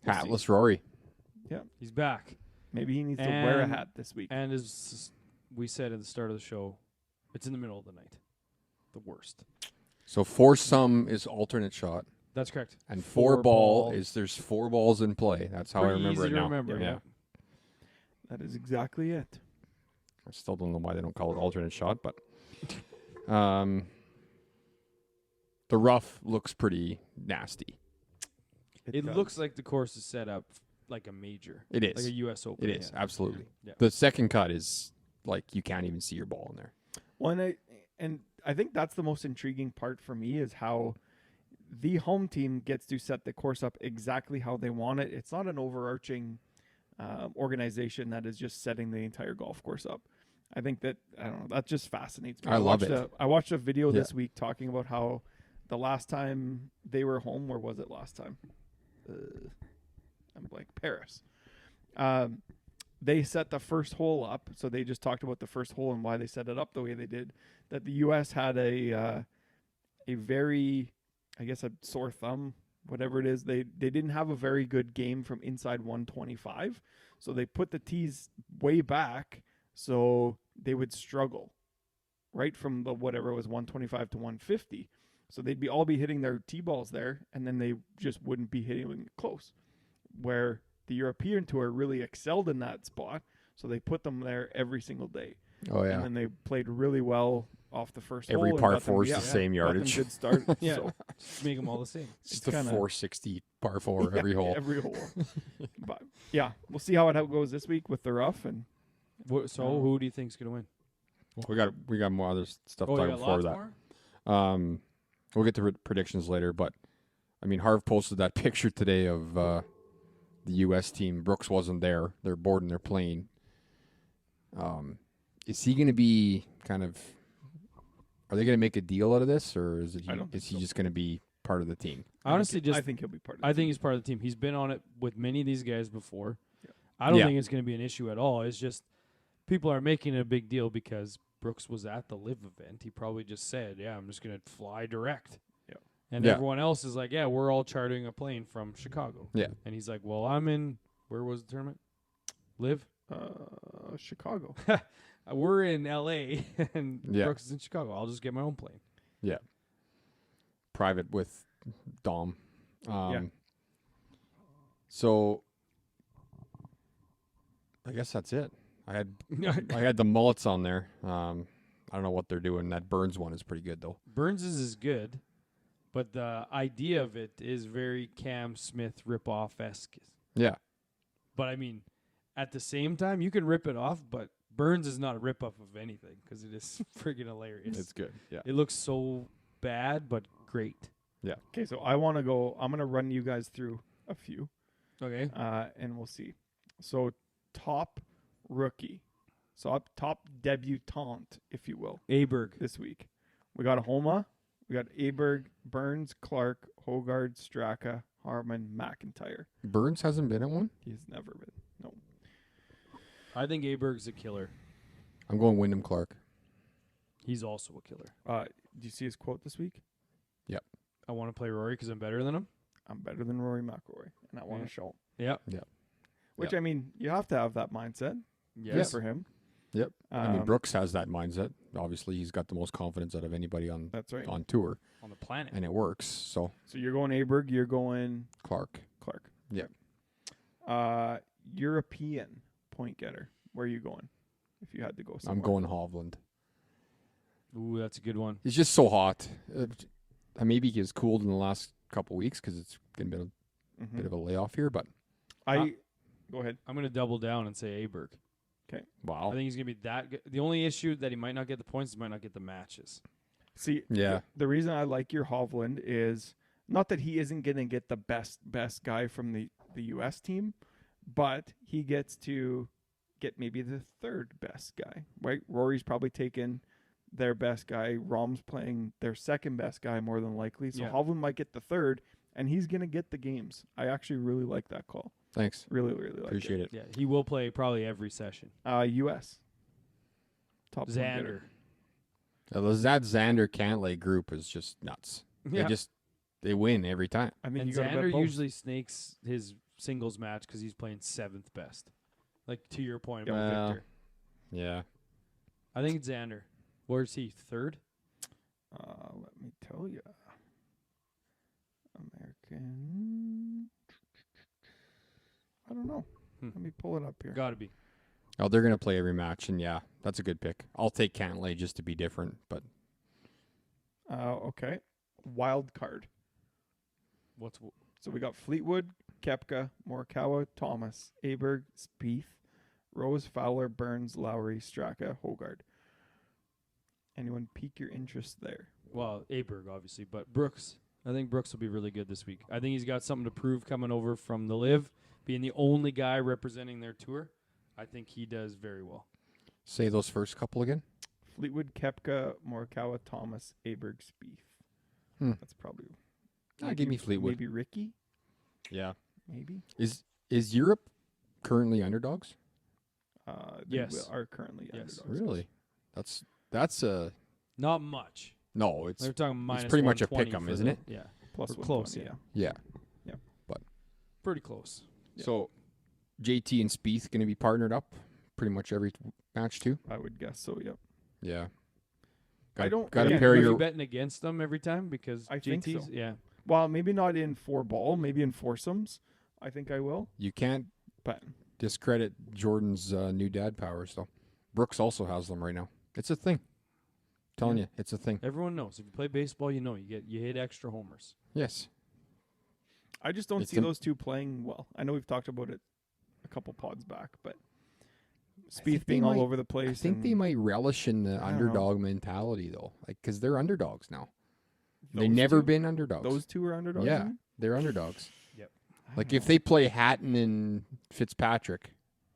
we'll see. Hatless Rory. He's back. Maybe he needs to wear a And- hat this week. And as we said at the start of the show, it's in the middle of the night. The worst. So foursome is alternate shot, That's correct. and Four four ball ball. is there's 4 balls in play. That's how I Pretty remember easy it to now. remember. Yeah. That is exactly it. I still don't know why they don't call it alternate shot, but the rough looks pretty nasty. It looks like the course is set up like a major. It is. Like a U.S. Open. It is, yeah. absolutely. Yeah. The second cut is like you can't even see your ball in there. Well, and I think that's the most intriguing part for me is how the home team gets to set the course up exactly how they want it. It's not an overarching organization that is just setting the entire golf course up. I think that, I don't know, that just fascinates me. I love it. I watched a video this week talking about how the last time they were home, where was it last time? I'm blank. Paris. They set the first hole up, so they just talked about the first hole and why they set it up the way they did. That the U.S. had a very, I guess, a sore thumb, whatever it is. They didn't have a very good game from inside 125, so they put the tees way back so they would struggle right from the whatever it was 125 to 150. So they'd all be hitting their tee balls there, and then they just wouldn't be hitting close. Where the European Tour really excelled in that spot, so they put them there every single day. Oh, yeah. And then they played really well off the first Every hole. par 4 is the same got them yardage. Good start. Yeah. So Just make them all the same. It's just it's a kinda- 460 par 4 every hole. Every hole. But yeah, we'll see how it goes this week with the rough. And So who do you think's gonna win? We got more other stuff Oh, talking you got before lots that. more? We'll get to predictions later, but I mean, Harv posted that picture today of the U.S. team. Brooks wasn't there. They're boarding their plane. Is he going to be kind of? Are they going to make a deal out of this, or is he just going to be part of the team? Honestly, I think he'll be part of it. I think he's part of the team. He's been on it with many of these guys before. Yeah. I don't Yeah. think it's going to be an issue at all. It's just people are making it a big deal because Brooks was at the Live event. He probably just said, "Yeah, I'm just going to fly direct." Yeah. And Yeah. everyone else is like, "Yeah, we're all chartering a plane from Chicago." Yeah. And he's like, "Well, I'm in. Where was the tournament? Live. Chicago. We're in L.A. and Yeah. Brooks is in Chicago. I'll just get my own plane." Yeah. Private with Dom. Yeah. So I guess that's it. I had the mullets on there. I don't know what they're doing. That Burns one is pretty good though. Burns's is good, but the idea of it is very Cam Smith ripoff-esque. Yeah. But I mean, at the same time, you can rip it off, but Burns is not a rip-off of anything because it is friggin' hilarious. It's good. Yeah. It looks so bad, but great. Okay, so I want to go. I'm going to run you guys through a few, Okay. and we'll see. So top rookie. So top debutante, if you will, Aberg. this week. We got Homa. We got Aberg, Burns, Clark, Hogard, Straka, Harmon, McIntyre. Burns hasn't been at one? He's never been. No. I think Aberg's a killer. I'm going Wyndham Clark. He's also a killer. Do you see his quote this week? I want to play Rory because I'm better than him. I'm better than Rory McIlroy, and I want to show him. Yeah. Which, I mean, you have to have that mindset. Yes. Good for him. Yep. I mean, Um, Brooks has that mindset. Obviously, he's got the most confidence out of anybody on That's right. on tour, On the planet. and it works. So So you're going Aberg. You're going Clark. Clark. Yep. European point getter. Where are you going? If you had to go somewhere. I'm going Hovland. Ooh, that's a good one. He's just so hot. Maybe he has cooled in the last couple weeks because it's been a Mhm. bit of a layoff here. But Go ahead. I'm going to double down and say Aberg. wow, I think he's going to be that good. The only issue that he might not get the points, he might not get the matches. See, Yeah. the reason I like your Hovland is not that he isn't going to get the best guy from the U.S. team, but he gets to get maybe the third best guy, right? Rory's probably taken their best guy. Rom's playing their second best guy more than likely. So Yeah. Hovland might get the third, and he's going to get the games. I actually really like that call. thanks. Really, really like Appreciate it. Yeah, he will play probably every session. U.S. Top point getter. Xander. That Xander Cantlay group is just nuts. Yeah. They win every time. I mean, And you got to bet Xander both. usually snakes his singles match because he's playing 7th best. Like to your point about Well, Victor. Yeah. I think it's Xander. Where's he? Third? Let me tell you. American. I don't know. Let me pull it up here. Got to be. Oh, they're going to play every match, and yeah, that's a good pick. I'll take Cantlay just to be different, but Okay. Wild card. So we got Fleetwood, Koepka, Morikawa, Thomas, Aberg, Spieth, Rose, Fowler, Burns, Lowry, Straka, Hogard. Anyone pique your interest there? Well, Aberg, obviously, but Brooks. I think Brooks will be really good this week. I think he's got something to prove coming over from the Live, being the only guy representing their tour. I think he does very well. say those first couple again. Fleetwood, Koepka, Morikawa, Thomas, Aberg, Spieth. That's probably. Give me Fleetwood. Maybe Ricky. Yeah. Maybe. Is Europe currently underdogs? They Yes. are currently Yes. underdogs. Really? That's a Not much. no. It's They're talking minus pretty much a 120 pick 'em, for isn't the- it? Yeah. Plus We're close, 120, yeah. Pretty close. Yeah. So JT and Spieth going to be partnered up pretty much every match too. I would guess so. Yep. Yeah. I don't- got to again, pair Are you your betting against them every time because I think JT's? so. Yeah. Well, maybe not in 4-ball. Maybe in foursomes. I think I will. You can't But discredit Jordan's new dad powers though. Brooks also has them right now. It's a thing. Telling you, it's a thing. Everyone knows. If you play baseball, you know you hit extra homers. Yes. I just don't It's see those two playing well. I know we've talked about it a couple pods back, but Spieth being all over the place. I think they and might relish in the I don't know. underdog mentality though, like because they're underdogs now. They've those never two- been underdogs. Those two are underdogs. Yeah. you mean? They're underdogs. I Like don't if know. they play Hatton and Fitzpatrick,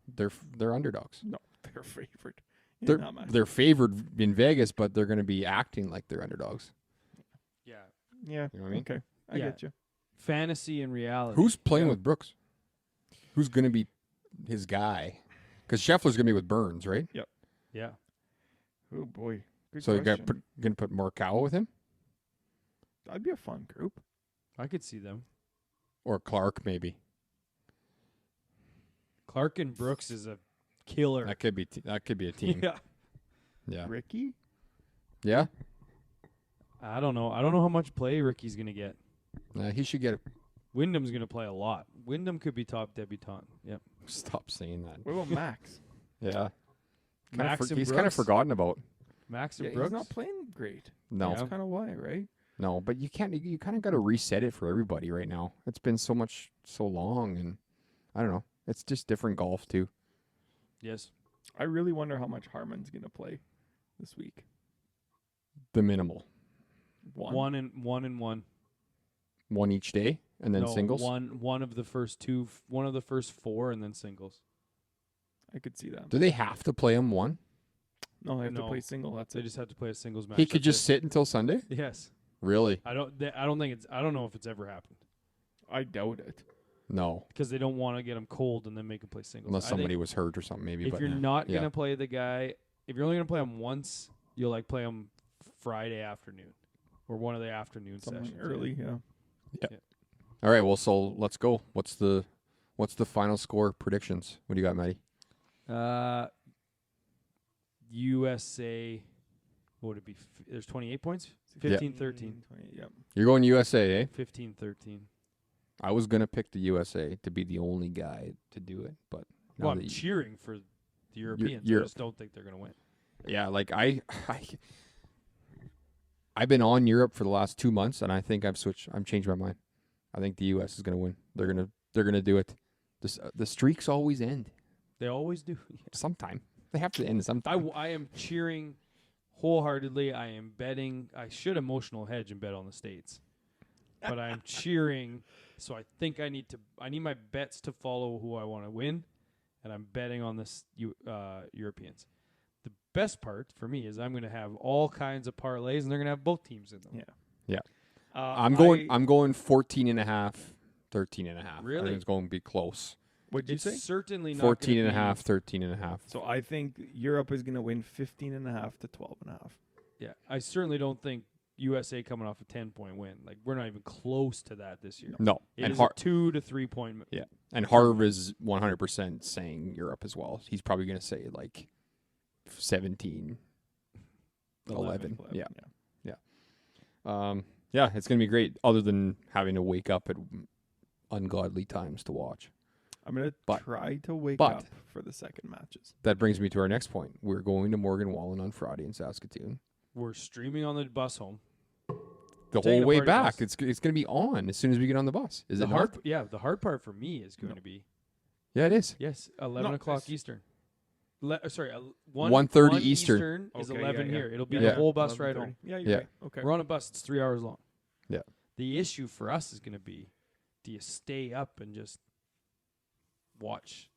they're underdogs. No, they're favored. in They're that match. they're favored in Vegas, but they're going to be acting like they're underdogs. Yeah. Yeah. You know what I mean? Okay. I Yeah. get you. Fantasy and reality. Who's playing Yeah. with Brooks? Who's going to be his guy? Because Scheffler's going to be with Burns, right? Yeah. Oh boy. Good So you question. going to put Morikawa with him That'd be a fun group. I could see them. or Clark maybe. Clark and Brooks is a killer. That could be a team. Yeah. Yeah. Ricky. Yeah. I don't know. I don't know how much play Ricky's going to get. He should get. Wyndham's going to play a lot. Wyndham could be top debutant. Yep. Stop saying that. What about Max? Yeah. Max and He's kind of Brooks? forgotten about. Max and Yeah, Brooks. he's not playing great. No. Yeah. That's kind of why, right? No, but you can't. You kind of got to reset it for everybody right now. It's been so long, and I don't know. It's just different golf too. Yes. I really wonder how much Harmon's gonna play this week. The minimal, One and one. one each day, and then No, singles. One of the first two. One of the first four, and then singles. I could see that. Do they have to play him one? No, they have to No. play single. That's They it. just have to play a singles match. He could That's just sit until Sunday. it. Yes. Really? I don't think it's. I don't know if it's ever happened I doubt it. No, because they don't want to get him cold and then make him play singles. unless I think somebody was hurt or something. Maybe. if but you're not yeah. gonna play the guy, if you're only gonna play him once, you'll like play him Friday afternoon or one of the afternoon Something sessions. early, yeah. All right. Well, so let's go. What's the final score predictions? What do you got, Matty? USA. What would it be? There's 28 points. 15-13. 20, yeah. You're going USA, eh? 15-13. I was gonna pick the USA to be the only guy to do it, but now Well, I'm that cheering for the Europeans. I Europe. just don't think they're gonna win. yeah, like I've been on Europe for the last 2 months, and I think I've changed my mind. I think the US is gonna win. They're gonna do it. The streaks always end They always do. sometime. They have to end sometime. I am cheering wholeheartedly. I am betting. I should emotional hedge and bet on the States, but I'm cheering. So I think I need my bets to follow who I want to win, and I'm betting on this Europeans. The best part for me is I'm going to have all kinds of parlays, and they're going to have both teams in them. Yeah. I'm going 14 and a half, 13 and a half. I Really? think it's going to be close. What'd you It's say? certainly not 14 and a gonna be- half, 13 and a half. So I think Europe is going to win 15.5 to 12.5. Yeah, I certainly don't think USA coming off a 10-point win. Like we're not even close to that this year. No, It and is a 2 to 3 point. Yeah, and Harv is 100% saying Europe as well. He's probably going to say like 17 11. 11, Yeah. Yeah, it's going to be great, other than having to wake up at ungodly times to watch. I'm going to But- try to wake but- up for the second matches. That brings me to our next point. We're going to Morgan Wallen on Friday in Saskatoon. We're streaming on the bus home. The Taking whole a way party back, bus. it's going to be on as soon as we get on the bus. Is the it hard, not? yeah, the hard part for me is going to be Yeah, it is. yes, 11 No, o'clock it's- Eastern. Sorry, 1:30 1 Eastern. is Okay, 11 yeah, here. yeah. It'll be Yeah. the whole bus ride 11:30. home. Yeah, you're Yeah. right. Okay. We're on a bus. It's 3 hours long. Yeah. The issue for us is going to be, do you stay up and just watch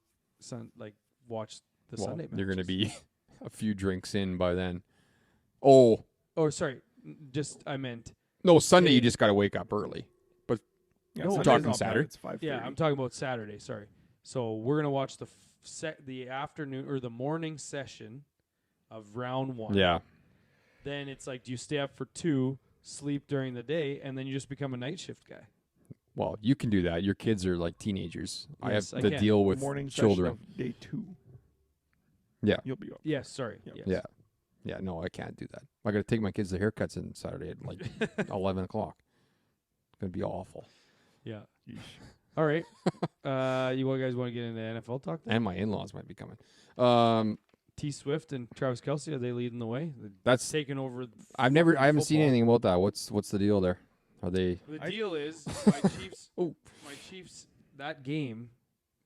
watch the Well, Sunday matches? you're going to be a few drinks in by then. Oh, Oh, sorry. I meant. no, Sunday Hey. you just got to wake up early. Yeah, No, Sunday's talking not bad. Saturday. It's 5:30. Yeah, I'm talking about Saturday. Sorry. So we're gonna watch the afternoon or the morning session of round 1. Yeah. Then it's like, do you stay up for 2, sleep during the day, and then you just become a night shift guy? Well, you can do that. Your kids are like teenagers. Yes, I I have to can. deal The with morning children. session of day 2. Yeah. You'll be up. Yes. Sorry. Yeah. Yes. Yeah. Yeah, no, I can't do that. I got to take my kids to haircuts on Saturday at like 11 o'clock. It's going to be awful. Yeah. All right. You guys want to get into NFL talk then? And my in-laws might be coming. T. Swift and Travis Kelce, are they leading the way? They're That's taking over. I haven't seen football. anything about that. What's the deal there? Are they The deal is my Chiefs. Oh. My Chiefs. That game,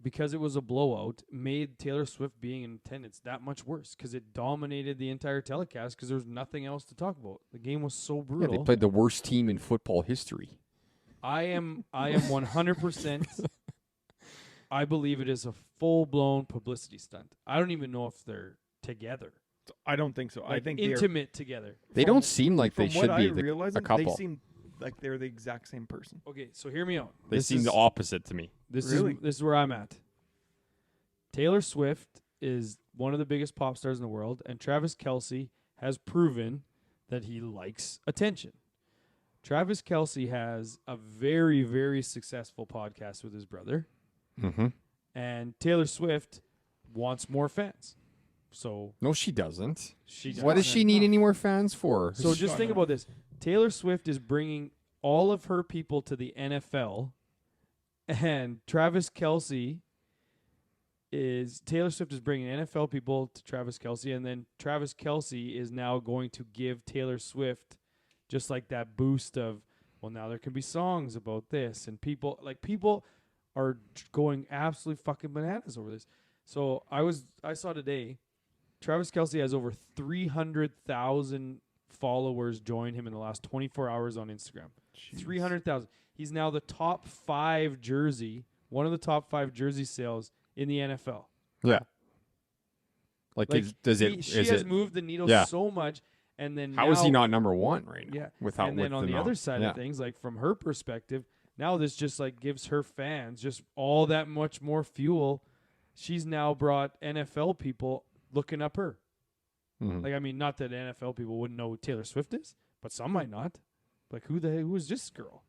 because it was a blowout, made Taylor Swift being in attendance that much worse because it dominated the entire telecast because there was nothing else to talk about. The game was so Yeah, brutal. they played the worst team in football history. I am 100%. I believe it is a full-blown publicity stunt. I don't even know if they're together. I don't think so. I Like, think they're intimate together. They don't seem like they from should what be I realize a couple. They seem like they're the exact same person. Okay, so hear me out. They This seem is- the opposite to me. Really? This is where I'm at. Taylor Swift is one of the biggest pop stars in the world, and Travis Kelce has proven that he likes attention. Travis Kelce has a very, very successful podcast with his brother, Mm-hmm. and Taylor Swift wants more fans. So No, she doesn't. she What does she need any more fans for? So just think about this. Taylor Swift is bringing all of her people to the NFL, and Taylor Swift is bringing NFL people to Travis Kelce, and then Travis Kelce is now going to give Taylor Swift just like that boost of, well, now there can be songs about this, and people are going absolutely fucking bananas over this. So I saw today, Travis Kelce has over 300,000 followers join him in the last 24 hours on Instagram. 300,000. He's now the top 5 jersey, one of the top 5 jersey sales in the NFL. Yeah. Like, Like, she has it? moved the needle Yeah. so much, and then How is he now- not number one right now? Yeah, Without and then on the amount. other side Yeah. of things, like from her perspective, now this just like gives her fans just all that much more fuel. She's now brought NFL people looking up her. Mhm. Like, I mean, not that NFL people wouldn't know who Taylor Swift is, but some might not. Like, who is this girl?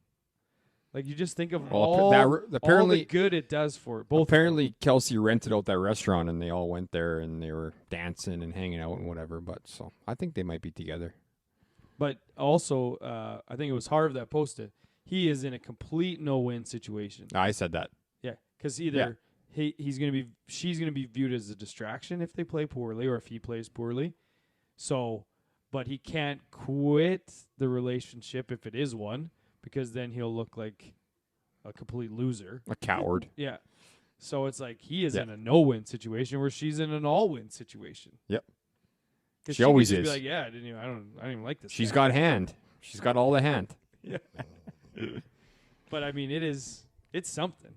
Like, you just think of Well, all the apparently, good it does for both. apparently Kelsey rented out that restaurant and they all went there and they were dancing and hanging out and whatever. But so I think they might be together. But also, I think it was Harv that posted. He is in a complete no-win situation. I said that. Yeah, because either she's gonna be viewed as a distraction if they play poorly or if he plays poorly. So, but he can't quit the relationship if it is one, because then he'll look like a complete loser. A coward. Yeah. So it's like he is Yeah. in a no-win situation where she's in an all-win situation. Yep. 'Cause She could always just is. Be like, yeah, I don't even like this. She's guy. got hand. She's got all the hand. But I mean, it's something.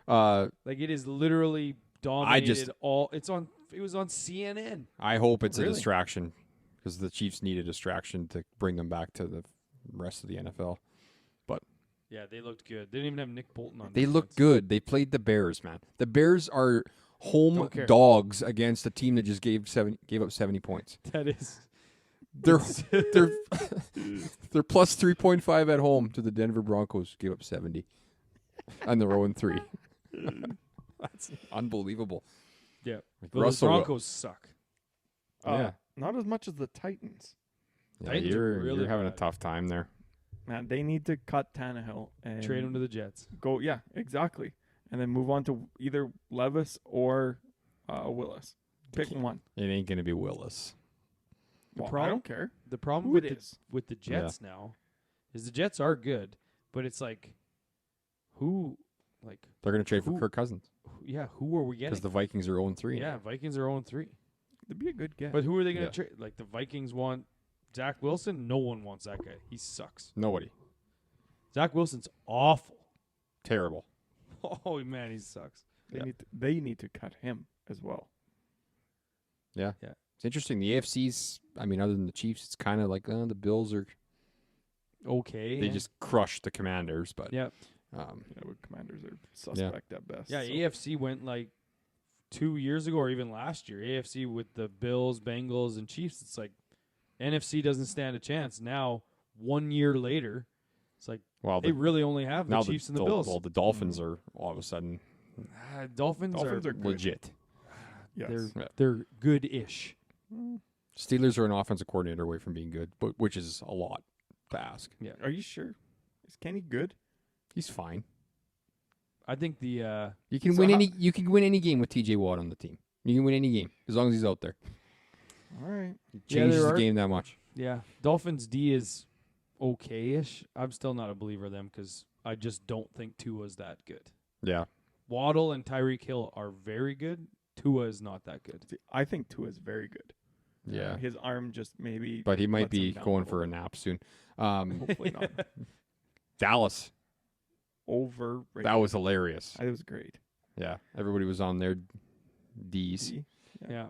Uh, Like, it is literally dominated just- it was on CNN. I hope it's a Really? distraction because the Chiefs need a distraction to bring them back to the rest of the NFL. Yeah, they looked good. They didn't even have Nick Bolton on. They defense. look good. They played the Bears, man. The Bears are home Don't care. dogs against a team that just gave up 70 points. That is. They're they're plus 3.5 at home to the Denver Broncos. Gave up 70, and they're 0-3. That's unbelievable. Yeah. Like Well, Russell, the Broncos suck. yeah, Not as much as the Titans. Yeah, Titans are really you're having a bad. tough time there. Man, they need to cut Tannehill and Trade him to the Jets. go. Yeah, exactly. And then move on to either Levis or Willis. Pick one. It ain't gonna be Willis. Well, I problem- don't care The problem who with it the, is. with the Jets now is the Jets are good, but it's like, who, like, They're gonna trade for Who- Kirk Cousins who are we getting? because the Vikings are 0-3. Yeah, Vikings are 0-3. It'd be a good get. But who are they going Yeah. to trade? Like, the Vikings want Zach Wilson? No one wants that guy. He sucks. Nobody. Zach Wilson's awful. Terrible. Oh, man, he sucks. They need to cut him as well. Yeah. Yeah. It's interesting. The AFC's, I mean, other than the Chiefs, it's kind of like the Bills are. Okay. They just crushed the Commanders, but Yeah. But Commanders are suspect at best. Yeah, so. AFC went like 2 years ago or even last year. AFC with the Bills, Bengals, and Chiefs. It's like NFC doesn't stand a chance. Now, 1 year later, it's like well, they really only have the now Chiefs and the Bills. Well, the Dolphins are all of a sudden Dolphins Dolphins are good. legit. Yes. they're good-ish. Steelers are an offensive coordinator away from being good, but which is a lot to ask. Yeah, Are you sure? Is Kenny good? He's fine. I think the You can So win how- any game with TJ Watt on the team. You can win any game as long as he's out there. All right. He Yeah, changes there the are- game that much. Dolphins D is okay-ish. I'm still not a believer of them because I just don't think Tua's that good. Yeah. Waddle and Tyreek Hill are very good. Tua is not that good. See, I think Tua is very good. Yeah. His arm just maybe. But he might lets him be down going a for a little nap soon. Hopefully not. Dallas. Overrated. That was hilarious. It was great. Yeah. Everybody was on their D's. See? Yeah.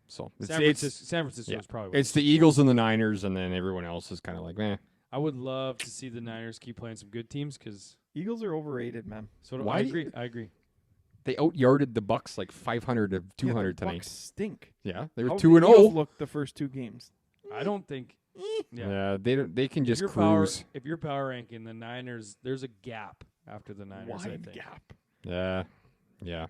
So San Francisco yeah. is probably. It's the Eagles and the Niners, and then everyone else is kind of like, eh. I would love to see the Niners keep playing some good teams because. Eagles are overrated, man. So do, Why I do agree. I agree. They out-yarded the Bucks like 500 to 200 the tonight. Bucks stink. Yeah, they were How 2-0. Look, the first two games. I don't think. Yeah, they can just If cruise. if you're power ranking the Niners, there's a gap after the Niners. I Wide think. gap. Yeah.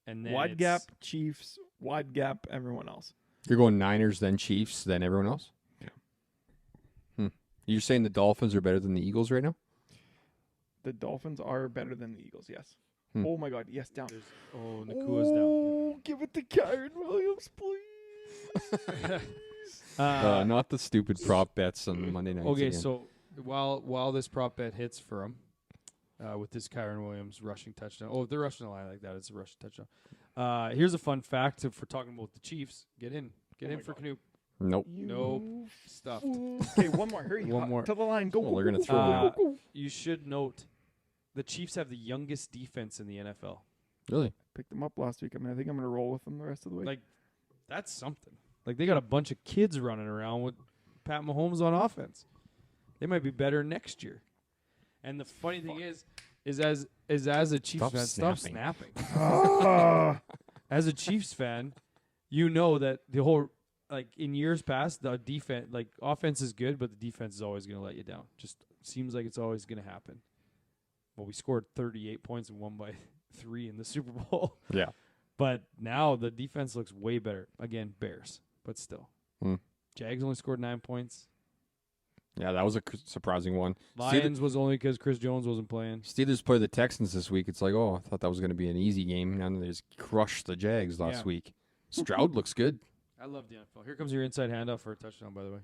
And then Wide it's- gap, Chiefs. Wide gap, everyone else. You're going Niners, then Chiefs, then everyone else. Yeah. You're saying the Dolphins are better than the Eagles right now? The Dolphins are better than the Eagles, yes. Hmm. Oh my God, yes, down. Oh, Nakua's down. Oh, give it to Kyron Williams, please. Not the stupid prop bets on Monday nights. Okay, again. so while this prop bet hits for him, with this Kyron Williams rushing touchdown. Oh, if they're rushing the line like that, it's a rushing touchdown. Here's a fun fact if we're talking about the Chiefs. Get in my for God. Canoop. Nope. Nope. Stuffed. Okay, one more. Hurry. One more. To the line. Go, Well, go, they're go, gonna go, throw go, now. go, go. You should note the Chiefs have the youngest defense in the NFL. Really? Picked them up last week. I mean, I think I'm going to roll with them the rest of the way. Like, that's something. Like, they got a bunch of kids running around with Pat Mahomes on offense. They might be better next year. And the funny thing is as a Chiefs Stop fan, stop snapping. snapping. As a Chiefs fan, you know that the whole, like, in years past, the defense, like, offense is good, but the defense is always going to let you down. Just seems like it's always going to happen. Well, we scored 38 points and won by 3 in the Super Bowl. Yeah. But now the defense looks way better. Again, Bears, but still. Jags only scored 9 points. Yeah, that was a surprising one. Lions was only because Chris Jones wasn't playing. Steelers play the Texans this week. It's like, oh, I thought that was going to be an easy game. And they just crushed the Jags last week. Stroud looks good. I love the NFL. Here comes your inside handoff for a touchdown, by the way.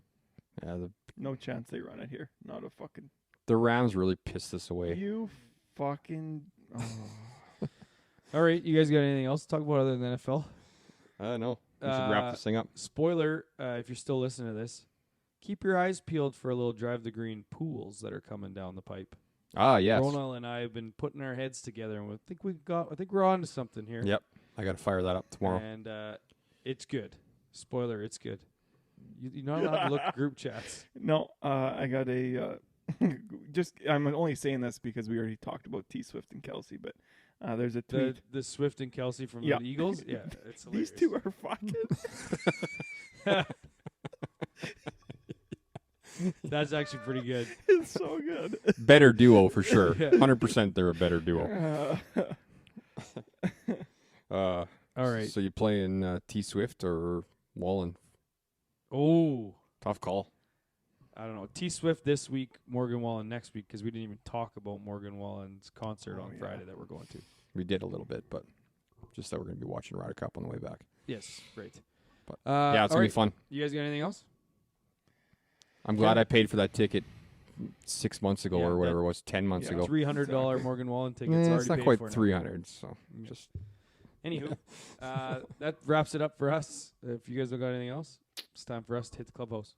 Yeah, no chance they run it here. Not a fucking. the Rams really pissed us away. You fucking. Oh. All right, you guys got anything else to talk about other than NFL? No. We should wrap this thing up. Spoiler, if you're still listening to this, keep your eyes peeled for a little Drive the Green pools that are coming down the pipe. Ah, yes. Ronald and I have been putting our heads together, and I think we're on to something here. Yep. I got to fire that up tomorrow. And it's good. Spoiler, it's good. You're not allowed to look at group chats. No, I got a. I'm only saying this because we already talked about T-Swift and Kelsey, but there's a tweet. The Swift and Kelsey from Yeah. the Eagles? Yeah, it's hilarious. These two are fucking. That's actually pretty good. It's so good. Better duo for sure. Yeah. 100% they're a better duo. All right. So you playing T-Swift or Wallen? Oh, Tough call. I don't know. T-Swift this week, Morgan Wallen next week, because we didn't even talk about Morgan Wallen's concert on Friday that we're going to. We did a little bit, but just that we're going to be watching Ryder Cup on the way back. Yes, great. But yeah, it's going to be fun. You guys got anything else? I'm glad I paid for that ticket 6 months ago Yeah, or whatever it was, 10 months ago. $300 Morgan Wallen tickets. It's not paid quite for now. 300, so just. Anywho, that wraps it up for us. If you guys don't got anything else, it's time for us to hit the clubhouse.